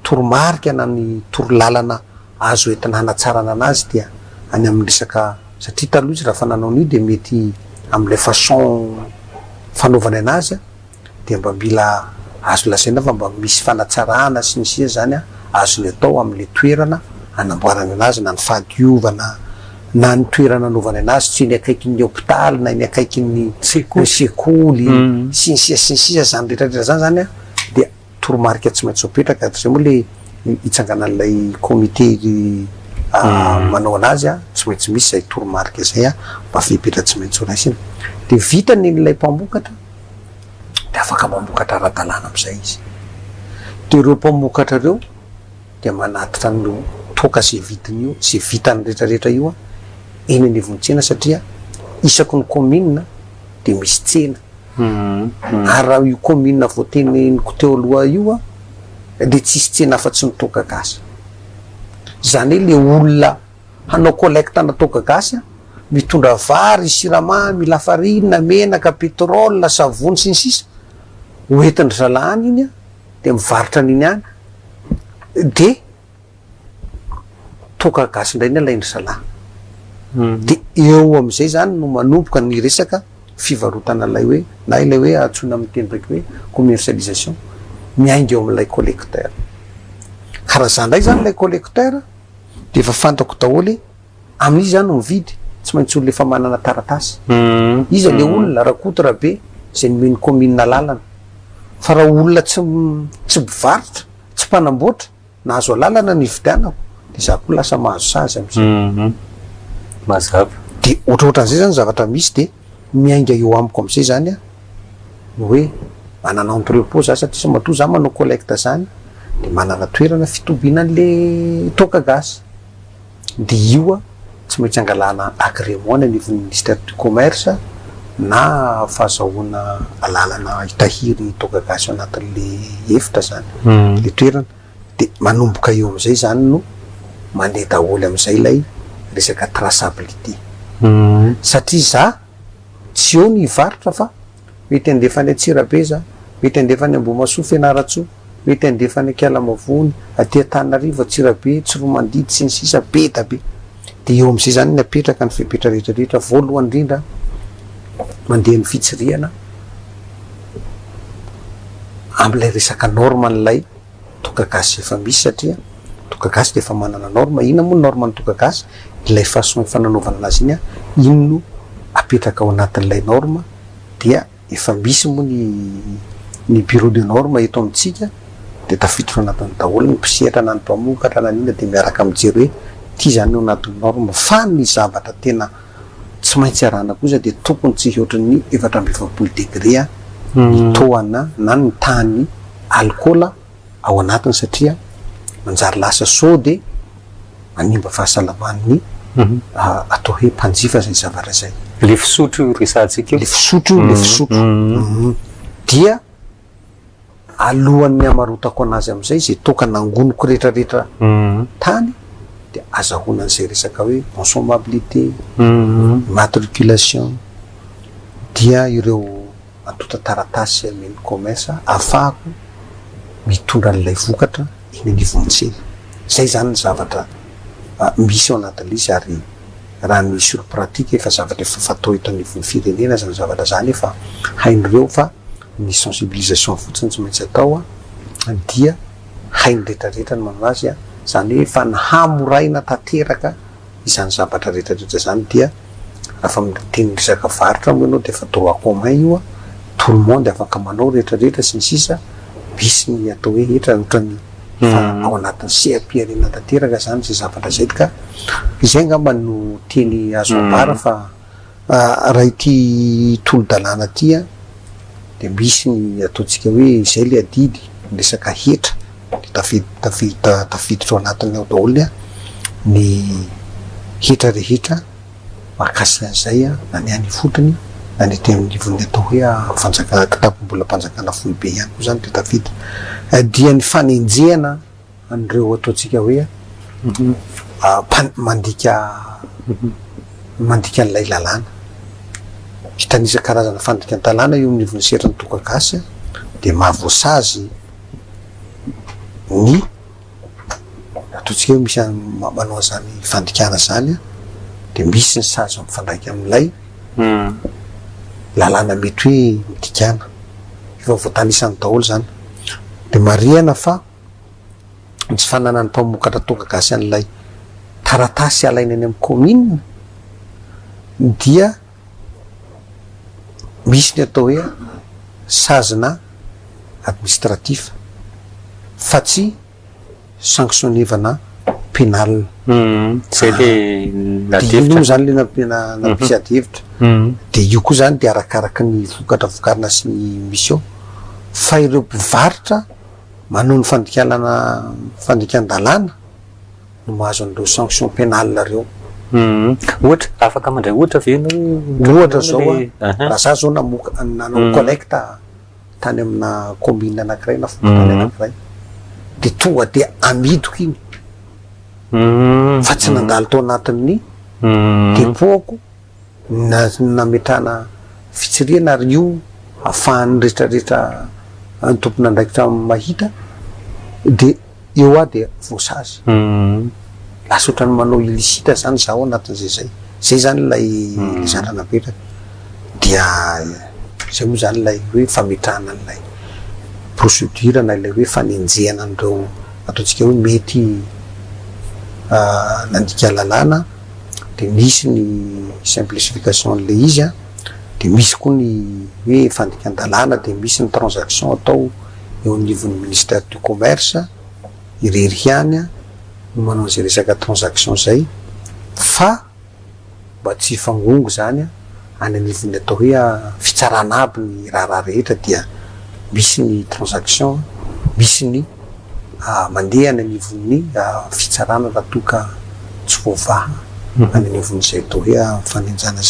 toromarika na ny torolalana azo entina hanatsarana anazy dia any amin'ny resaka satria taloha izy raha fa nanao an'io de mety am'ilay façon fanaovany anazy de mba mila azo lasaina fa mba misy fanatsarana sy ny sia zany azony atao am'le toerana anamboarany anazy na ny fahadiovana na ny toerana anaovany anazy tsy ny akaikin'ny hôpitaly na ny akaikin'ny sekoly sy ny sisa zany rehetrarehetra zany zany de toromarika tsy maintsy apetraka zay moa le hitsanganan'ilay komite manao anazy a tsy maintsy misy zay toromarika zay a mba fipetra tsy maintsy ho raisina de vitany n'ilay mpamokatra de afaka mamokatra ara-dalàna am'izay izy de ireo mpamokatra reo de manatitra no toka zay vitiny io zay vitany rehetrarehetra io a eny anivontsena satria isaky ny commune de misy tsena ary raha io commune vao teneniko teo aloha io a de tsisy tsena afa-tsy ny toka gasy zany hoe le olona hanao collecte na toka gasy a mitondra vary siramamy lafarina menaka pétrole savony sy ny sisa hoentiny zalahany iny a de mivarotra an'iny any de toka gasy indray ny alainy zalahy de eo am'izay zany no manomboka ny resaka fivarotana lay hoe na ilay hoe atsona amin'ny teny raiky hoe commercialisation miainga eo amin'ilay collecteur karaha zany ndray zany lay collecteur de efa fantako daholy amin'izy zany no mividy tsy maintsy olona efa manana taratasy izy le olona rakotra be zay nomeny commune lalana fa raha olona tsy mpivarotra tsy mpanamboatra nahazo alalana ny vidianako de za koa lasa mahazo sazy am'izay mazava de ohatrohatran'izay zany zavatra misy de miainga eo amiko am'izay zany a hoe manana entrepôt za satria sa matoa za manao collecte zany de manana toerana fitobiana an'le toka gasy de io a tsy maintsy angalana agrément ny anivon'ny ministère du commerce na fahazahoana alalana hitahiry toka gasy anatin'le efitra zany le toerana de manomboka eo am'izay zany no mandeha daholy am'izay lay resaka traçabilité satria za tsy eo ny hivarotra fa mety andefany Antsirabe za mety andefany Ambohimasoa Fianaratsoa mety andefany Ankialamavony aty Antananarivo Antsirabe Tsiromandidy sy ny sisa be da be de eo am'izay zany ny apetraka ny fipetra rehetrarehetra voalohany indrindra mandeha ny fitsiriana am'ilay resaka norme n'lay toka gasy efa misy satria toka gasy de efa manana norme ina moa norme ny toka gasy ilay façon fananaovana anazy iny a ino no apetraka ao anatin'ilay norme dia efa misy moa ny bureau de norme eto amitsika de tafiditra anatin'ny daholo ny mpisehatra na ny mpamokatra na nina de miaraka mijery hoe ty zany ao anatin'ny norme fa ny zavatra tena tsy maintsy arana kosa de tokony tsy hihoatrin'ny 420 degré a ny toana na ny tany alcoola ao anatiny satria manjary lasa sode manimba fahasalaman'ny atao hoe mpanjifa zay zavatra zay le fisotro resantsika le fisotro dia alohan'ny amarotako anazy am'izay zay tokana angonoko rehetrarehetra tany de azahoanan'izay resaka hoe consommabilité matriculation dia ireo antota taratasy amin'ny commerce afahako mitondra an'ilay vokatra iny anivontsena zay zany ny zavatra misy ao anatin'izy ary raha ny sur pratique efa zavatra efa fatao eto anivon'ny firenena zany zavatra zany efa hain'ireo fa ny sensibilisation fotsiny tsy maintsy atao a dia hainy rehetrarehetra ny manao azy a zany hoe efa ny hamoraina tanteraka izany zavatra rehetrarehetra zany dia rafa miteny resaka varotra moa ianao de efa droit commun io a tout le monde afaka manao rehetrarehetra sy ny sisa misy ny atao hoe hetra ohatrany fa ao anatin'ny CAP-arena tanteraka zany zay zavatra zay ka izay ngamba no teny azo ambara fa raha ity tolo-dalàna ty a de misy ny ataontsika hoe izay le adidy resaka hetra de tafiditra ao anatiny ao daholo a ny hetra rehetra makasika an'izay a na ny any fotony na ny te amin'n'ivon'ny atao hoe fanjakana kitapo-mbola mpanjakana fohy be ihany koa zany de tafiditra dia ny fanenjehana an'ireo ataontsika hoe mandika an'ilay lalàna hitanisa karazana fandikan-talàna eo amin'ny vonsetrany toka gasy de mahavoasazy ny ataontsika hoe misy manao zany fandikana zany a de misy ny sazy mifandraiky amin'ilay lalàna mety hoe midikana efa voatanisan'ny daholo zany de mariana fa tsy fanana ny mpamokatra toka gasy an'ilay taratasy alaina any amin'ny commune dia misy ny atao hoe sazina administratif fa tsy sanctionnevana pénal zay le de ino zany le nampiady hevitra de io koa zany de arakaraka ny vokatra vokarina sy ny mission fa ireo mpivarotra manao ny fandrikan-dalàna no mahazo an'ireo sanction pénal reo ohatra afaka mandray ohatra ve ohatra zao raha za zao nanao collecte tany amina commune anankiray na fototany anankiray de tonga de amidoko iny fa tsy nandalo tao anatin'ny depôko nametrahana fitsiriana ary io ahafahan'ny rehetrarehetra ny tompon'andraikitra mahita de eo de voasazy lasa ohatrany manao illicite zany zaho anatin'zay zany lay zandrana petraka dia zay moa zany lay hoe fametrahana an'lay procédure na lay hoe fanenjehana an'ireo ataontsika hoe mety nandika lalàna de misy ny simplification an'le izy de misy koa ny hoe fandikan-dalàna de misy ny transaction atao eo anivon'ny ministère du commerce irery hany no manao zay resaka transaction zay fa mba tsy fangongo zany any anivon'ny atao hoe fitsarana aby ny raha rehetra dia misy ny transaction misy ny mandeha any anivon'ny fitsarana raha toka tsy voavaha any anivon'izay atao hoe fanenjana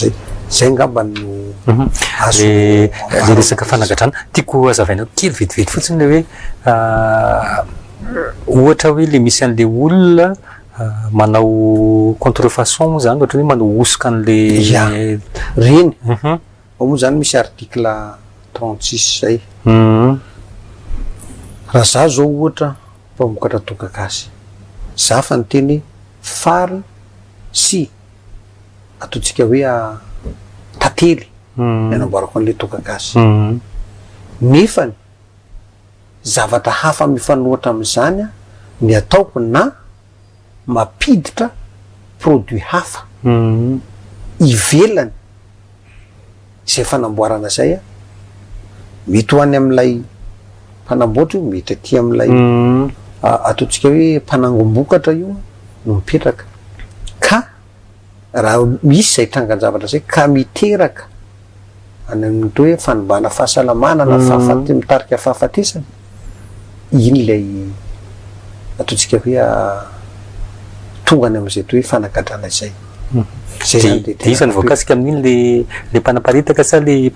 zay ngamba no azo le resaka fanagatrana tiako hazavainao kely vetivety fotsiny le hoe ohatra hoe le misy an'le olona manao contrefaçon moa zany ohatra hoe manao osoka an'le reny ao moa zany misy article 36 zay raha za zao ohatra mpamokatra tokagasy za fa ny teny fary sy ataontsika hoe tately anamboarako an'le tokagasy nefany zavatra hafa mifanohatra am'izany ny ataoko na mapiditra produit hafa ivelany zay fanamboarana zay mety ho any am'lay mpanamboatra io mety aty am'lay ataontsika hoe mpanangombokatra io no mipetraka ka raha misy zay trangan-javatra zay ka miteraka any amin'ny to hoe fanombana fahasalamana na mitarika fahafatesana iny lay ataontsika hoe tonga any am'izay to hoe fanagadrana zay zay zany de isany voakasika amin'iny le mpanaparitaka sa le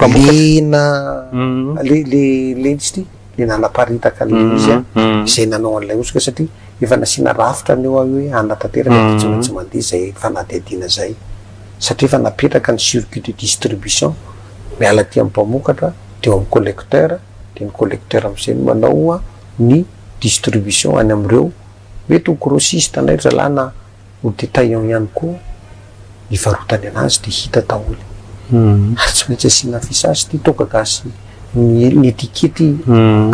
le tsy le nanaparitaka le izy zay nanao an'lay osoka satria efa nasina rafitra ny eo hoe anatanteraka tsy maintsy mandeha zay fanadiadiana zay satria efa napetraka ny circuit de distribution miala ty amin'ny mpamokatra de eo amin'ny collecteur de ny collecteur am'izay no manao ny distribution any am'ireo mety ho grossiste nay zalana ho détaillant ihany koa ny varotany anazy de hita taholy ary tsy maintsy asina fisasy ty tokagasy ny etikety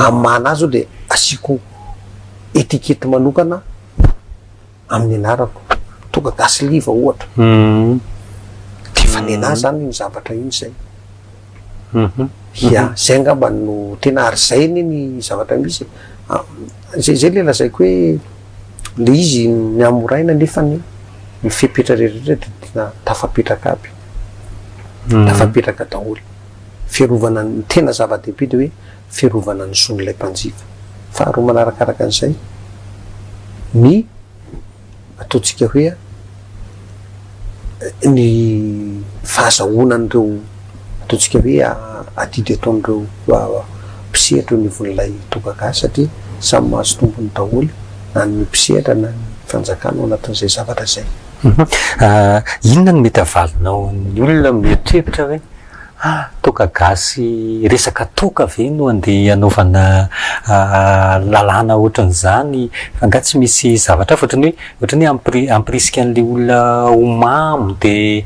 amana azy de asiko etikety manokana amin'ny anarako tokagasy liva ohatra de fa ny anazy zany ny zavatra iny zay ya zay ngamba no tena ary zay ny zavatra misy zay le lazaiko hoe le izy ny amoraina nefa ny fepetra rehetrarehetra de tena tafapetraka aby tafapetraka daholy fiarovana ny tena zava-dehibe de hoe fiarovana ny son'ilay mpanjifa faharoa manarakaraka an'izay ny ataontsika hoe ny fahazahoana an'ireo ataontsika hoe adidy ataon'ireo mpisehatra eo nivon'ilay tokagasy satria samy mahazo tombony daholy na ny mpisehatra na ny fanjakana ao anatin'izay zavatra zay inona no mety avalinao ny olona mieritreritra hoe tokagasy resaka toka ve no andeha anaovana lalàna ohatran'izany fa nga tsy misy zavatra fa ohatrany hoe ampirisika an'le olona homamo de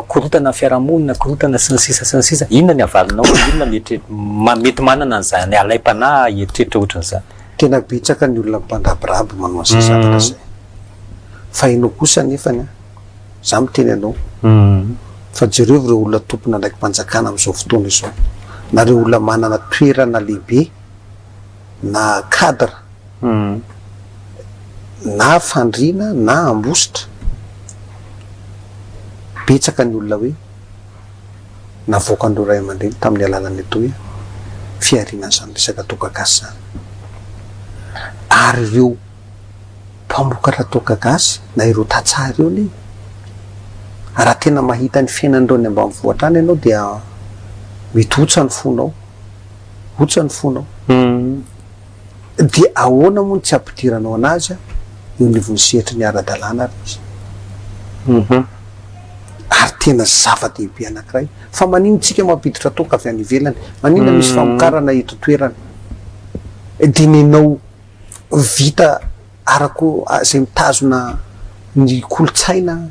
korotana fiarahamonina korotana sy ny sisa inona ny avalinao olona mety manana an'izany alaim-panahy eritreritra ohatran'izany tena betsaka ny olona mpandabiraby manao an'izay zavatra zay fa inao kosa nefany za miteny anao fa jereo reo olona tompona ndraiky mpanjakana am'izao fotoana izao na reo olona manana toerana lehibe na cadre na fandrina na ambositra betsaka ny olona hoe navoaka andreo ray aman-dreny tamin'ny alalany atao hoe fiarinan'izany resaka tokagasy zany ary ireo mpamokatra tokagasy na ireo tatsara ireo ny raha tena mahita ny fiainan'ireo ny ambanivohitra any ianao dia mety otsa ny fonao dia ahoana moa ny tsy ampidiranao anazy eo nivony sehatry ny ara-dalàna ary izy ary tena zava-dehibe anankiray fa maninontsika mampiditra toka avy any ivelany maninona misy famokarana eto toerana dia nenao vita arako zay mitazona ny kolotsaina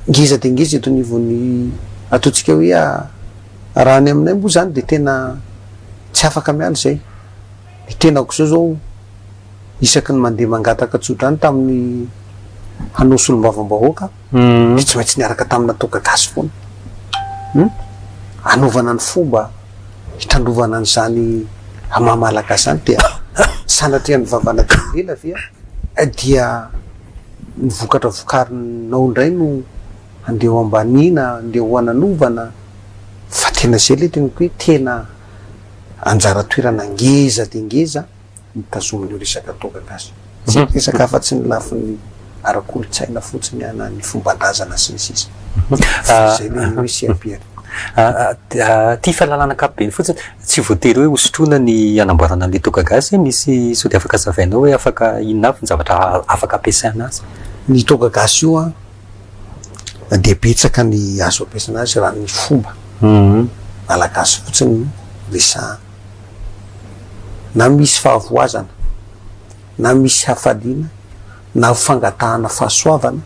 ngeza de ngeza eto nivony ataontsika hoe raha ny aminay moa zany de tena tsy afaka miala zay de tena ko zao isaky ny mandeha mangataka tsotra any tamin'ny hanosolombavambahoaka de tsy maintsy niaraka tamina tokagasy foana anovana ny fomba hitandrovana an'izany amamalaka zany dia sanatria ny vavana tela via dia ny vokatra vokarinao indray no andeho ambanina andeho hoananovana fa tena zay le tena hoe tena anjara toerana ngeza de ngeza mitazomin'io resaka tokagasy tsy resaka afa-tsy ny lafin'ny ara-kolotsaina fotsiny ana ny fomban-drazana sy ny sisa zay le hoe siapiary ty fahalalana ankapobeny fotsiny tsy voatery hoe hosotrona ny anamboarana an'le tokagasy misy so de afaka zavainao hoe afaka inona avy ny zavatra afaka ampiasaina azy ny tokagasy io de betsaka ny azo ampiasaina azy raha ny fomba malagasy fotsiny resa na misy fahavoazana na misy hafaliana na fangatahana fahasoavana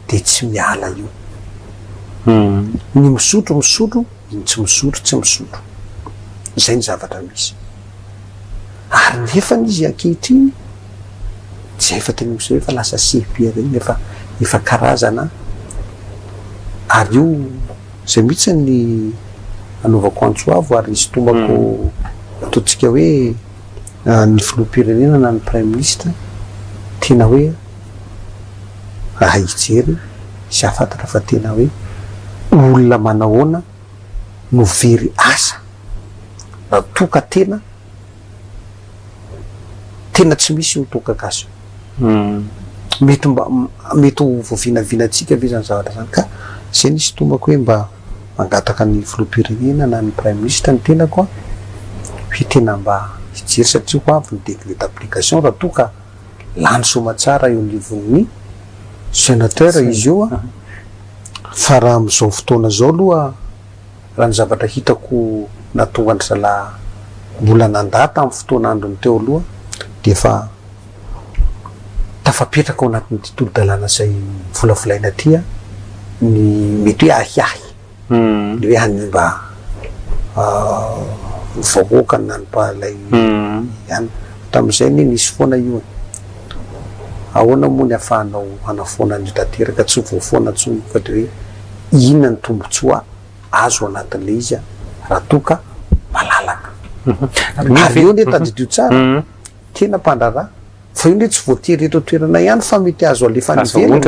de tsy miala io ny misotro ny tsy misotro tsy misotro zay ny zavatra misy ary nefa izy ankehitriny zay efa tena misy hoe fa lasa sehibia regny efa karazana ary io zay mihitsy ny anaovako antsoavo ary izy tombako ataontsika hoe ny filoham-pirenena na ny prime ministre tena hoe raha hijery sy ahafantatra fa tena hoe olona manahoana no very asa raha toka tena tsy misy tokagasy mety ho voavinavinatsika ve zany zavatra zany ka zay nisy tombako hoe mba mangataka ny filoham-pirenena na ny prime ministre ny tena koa hoe tena mba hijery satria ho avy ny décret d'application raha toka lany somatsara eo nivon'ny sénateur izy io fa raha am'izao fotoana zao aloha raha ny zavatra hitako natonga ny zala mbola nandà tamin'ny fotoana androny teo aloha de fa tafapetraka ao anatin'ny tontolo-dalàna zay volavolaina tya ny mety hoe ahiahy le hoe hany mba vahoaka na ny mbalay ihany tam'izay ny nisy foana io ahoana moa ny afahanao hanafoana ny tanteraka tsy voafoana ntsony fa de hoe inona ny tombotsoa azo anatin'le izy raha toka malalaka ary eo ne tadidio tsara tena mpandrarà fa io ne tsy voatery eto toerana ihany fa mety azo alefa nivelany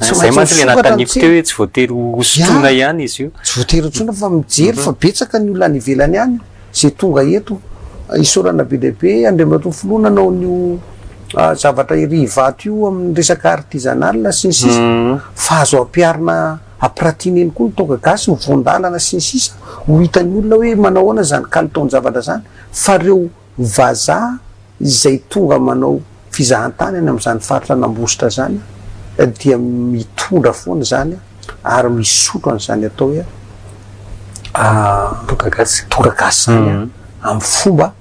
zay mantsy le anatanivy teo hoe tsy voatery hosotrona ihany izy io tsy voatery hosotrona fa mijery fa betsaka ny olona any ivelany any zay tonga eto isorana be lehibe andriamatoa foloana nao nio zavatra iry vato io amin'ny resaka artisanal sy ny sisa fa azo ampiarina ampiratina eny koa ny tokagasy mivondalana sy ny sisa ho hitan'ny olona hoe manahoana zany kalitaony zavatra zany fa reo vazaha izay tonga manao fizahantany any am'izany faritra nambositra zany dia mitondra foana zany ary misotro an'izany atao hoe tokagasy zany amin'ny fomba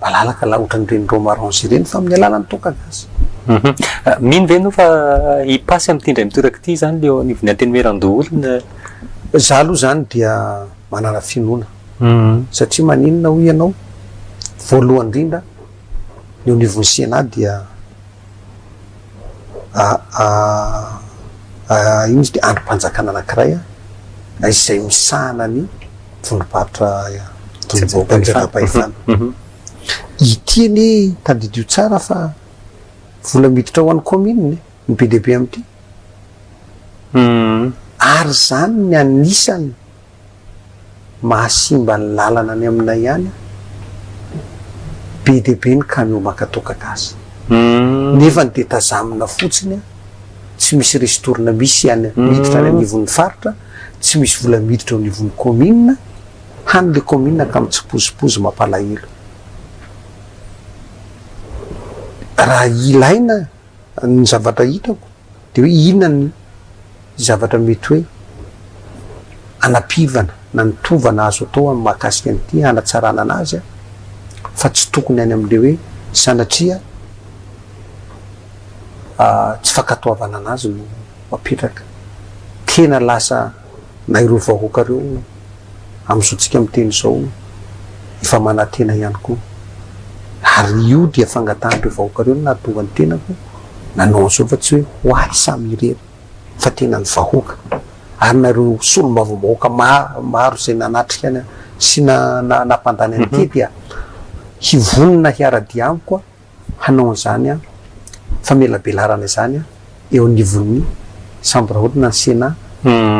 malalaka la ohatran'ireny romaranzy ireny fa amin'ny alalan'ny tokagasy mino ve no fa hipasy am'ty indray mitoraka ty zany le nivony anteny hoe randoolona za aloha zany dia manana finoana satria maninona ho ianao voalohany indrindra ny nivony sena dia ino izy de androm-panjakana anankiray izay misahana ny vonimparitra Anjakapahefana ity anie tadidio tsara fa vola miditra ho an'ny commune ny PDB amity ary zany ny anisany mahasimba ny lalana any aminay ihany PDB ny camion makatoka gasy nefa ny de tazamina fotsiny tsy misy restorana misy any miditra any anivon'ny faritra tsy misy vola miditra ao anivon'ny commune hany le commune ka mitsipozipozy mampalahelo raha ilaina ny zavatra hitako de hoe inona ny zavatra mety hoe anapivana na nitovana azo atao amin'ny mahakasika an'ity hanatsarana anazy fa tsy tokony any amin'le hoe sanatria tsy fankatoavana anazy no mapetraka tena lasa na ireo vahoaka reo am'izao miteny zao efa manatena ihany koa ary io dia fangatan'ireo vahoaka reo nahatonga ny tenako nanao zao fa tsy hoe hoay samy irery fa tena ny vahoaka ary nareo solombavombahoaka maro zay nanatrika any sy nampandany an'ity dia hivonina hiaradia amiko hanao an'izany famelabelarana izany eo anivon'ny chambre haute na ny Sénat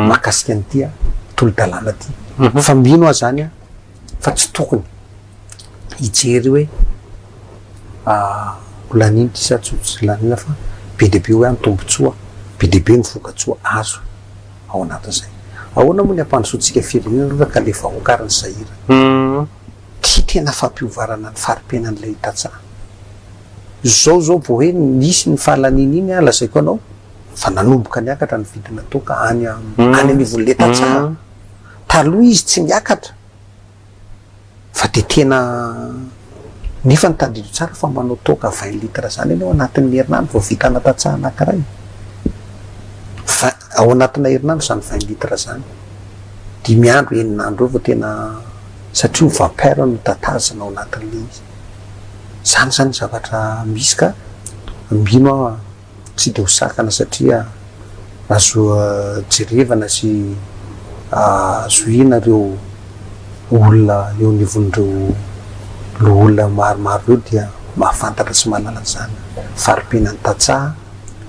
mahakasika an'ity tolo-dalàna ty fa mino aho zany fa tsy tokony hijery hoe laniny ty sa tsy lanina fa PDB hoe antombotsoa PDB ny vokatsoa azo ao anatin'izay ahoana moa ny ampandrosoantsika firenena aloha ka le vahoakarany sahira ty tena fampiovarana ny farimpenan'ilay Itatsaha zao vo hoe nisy ny fahalaniny iny lazaiko anao fa nanomboka niakatra ny vidina toka any anivon'le Itatsaha taloha izy tsy miakatra fa de tena nefa nitandrindro tsara fa manao toka 20 litre zany anao anatin'ny herinandro vao vita anatatsaha anankiray fa ao anatina herinandro zany 20 litre zany 5 andro eninandro eo vao tena satria ho vapeur no tatazana ao anatin'le izy zany zavatra misy ka mbino aho tsy de ho sakana satria azo jerevana sy zoina reo olona eo anivon'ireo olona maromaro reo dia mahafantatra sy mahalala zany farimpenan'ny Itatsaha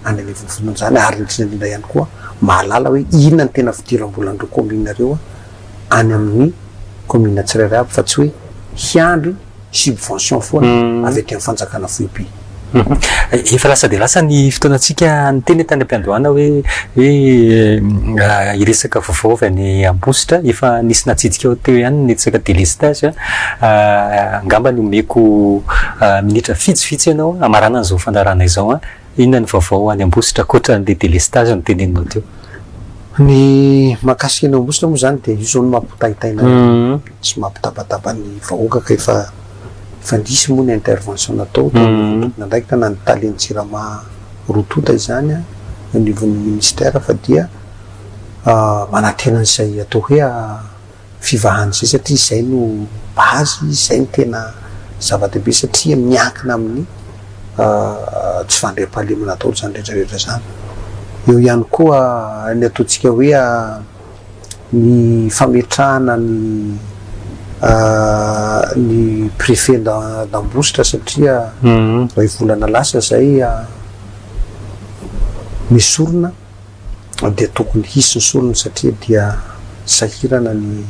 any anivon'ny zany ary indrindra ihany koa mahalala hoe inona ny tena fidiram-bolan'ireo commune reo any amin'ny commune tsirairay aby fa tsy hoe hiandry subvention foana avy aty amin'ny fanjakana foibe efa lasa de lasa ny fotoanatsika nyteny tany am-piandohana hoe iresaka vaovao avy any Ambositra efa nisy natsidika ao teo ihany ny tsaka délestage angamba ny omeko minitra fitsifitsy ianao amarana an'izao fandarana izao inona ny vaovao any Ambositra koatra n'le délestage no teneninao teo ny mahakasika ny Ambositra moa zany de io zao ny mampitaitaina sy mampitabataba ny vahoaka ka efa nisy moa ny intervention natao ndraiky tana ny Taleny Jirama Rotota izany anivon'ny ministère fa dia manantena an'izay atao hoe fivahana zay satria izay no base izay ny tena zava-dehibe satria miankina amin'ny tsy fandriam-pahalemana atao zany rehetrarehetra zany eo ihany koa ny ataontsika hoe ny fametrahana ny préfet d'Ambositra satria ray volana lasa zay misorona dia tokony hisy ny sorona satria dia sahirana ny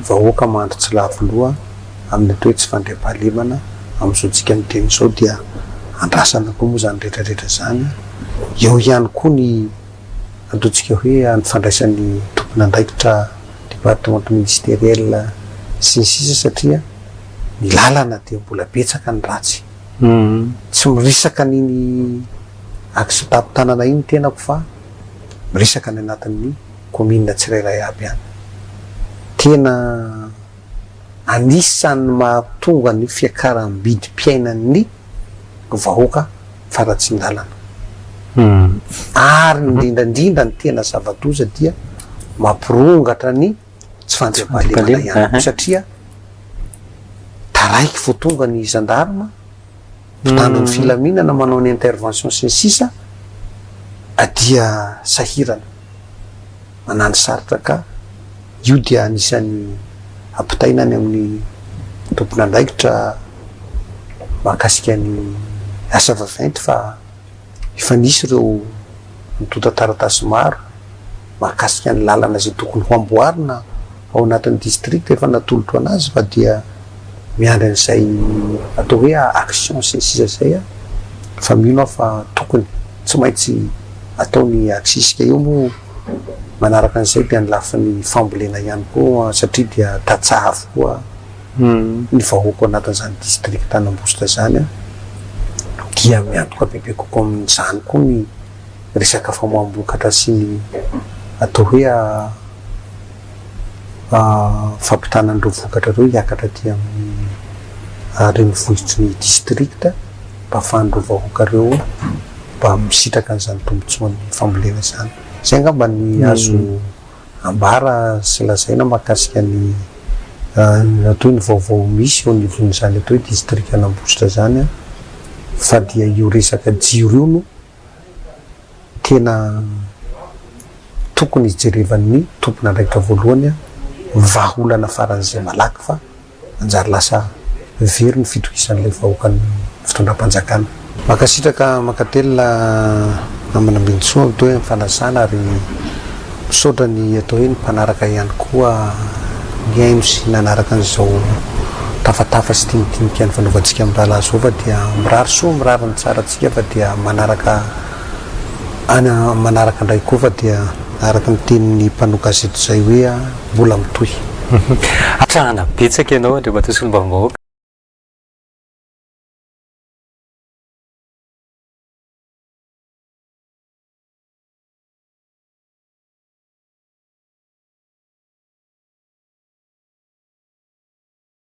vahoaka mandro tsy lavoloha amin'ny atao hoe tsy fandriam-pahalemana amin'izao tsika miteny zao dia andrasana koa moa zany rehetrarehetra zany eo ihany koa ny ataontsika hoe ny fandraisan'ny tompon'andraikitra département ministériel sy ny sisa satria ny lalana dia mbola betsaka ny ratsy tsy mirisaka niny akisotapon-tanana iny tenako fa mirisaka ny anatin'ny commune tsirairay aby any tena anisan'ny mahatonga ny fiakaram-bidim-piainan'ny vahoaka faratsy ny lalana ary indrindrandrindra ny tena zava-doza dia mampirongatra ny tsy fandriam-pahalemana ihany satria taraiky vao tonga ny gendarme mpitandron'ny filaminana manao ny intervention sy ny sisa dia sahirana manano saritra ka io dia anisan'ny ampitainany amin'ny tompon'andraikitra mahakasika ny asa vaventy fa efa nisy ireo mitota taratasy maro mahakasika ny lalana zay tokony ho amboarina ao anatin'ny district efa natolotra anazy fa dia miandry an'izay atao hoe action sy ny sisa zay fa mino aho fa tokony tsy maintsy ataony aksisika io moa manaraka an'izay dia ny lafin'ny fambolena ihany koa satria dia tatsaha avokoa ny vahoaka anatin'izany district Anambositra zany dia miantoka bebe kokoa amin'izany koa ny resaka famoam-bokatra sy ny atao hoe fampitanan'ireo vokatra ireo hiakatra aty amin'ny renivohitry ny district mba ahafahan'ireo vahoaka ireo mba misitraka an'izany tombotsoan'ny fambolena zany. Zay angamba ny azo ambara sy lazaina mahakasika ny atao ny vaovao misy eo anivon'izany atao hoe district Anambositra zany fa dia io resaka jiro io no tena tokony ijerevan'ny tompona andraikitra voalohany vahaolana faran'izay malaky fa anjary lasa very ny fitohisan'ilay vahoaka ny fitondram-panjakana. Makasitraka makatelina namana Bentsoa atao hoe fanasana ary misaotra ny atao hoe ny mpanaraka ihany koa ny aino sy nanaraka an'izao tafatafa sy tinitinika ny fanaovantsika amin'ny rahalahy zao fa dia mirary soa mirary ny tsaratsika fa dia manaraka indray koa fa dia araka ny tenin'ny mpanao gazety zay hoe mbola mitohy. Atrahana betsaka ianao andriamatosy ny vaovao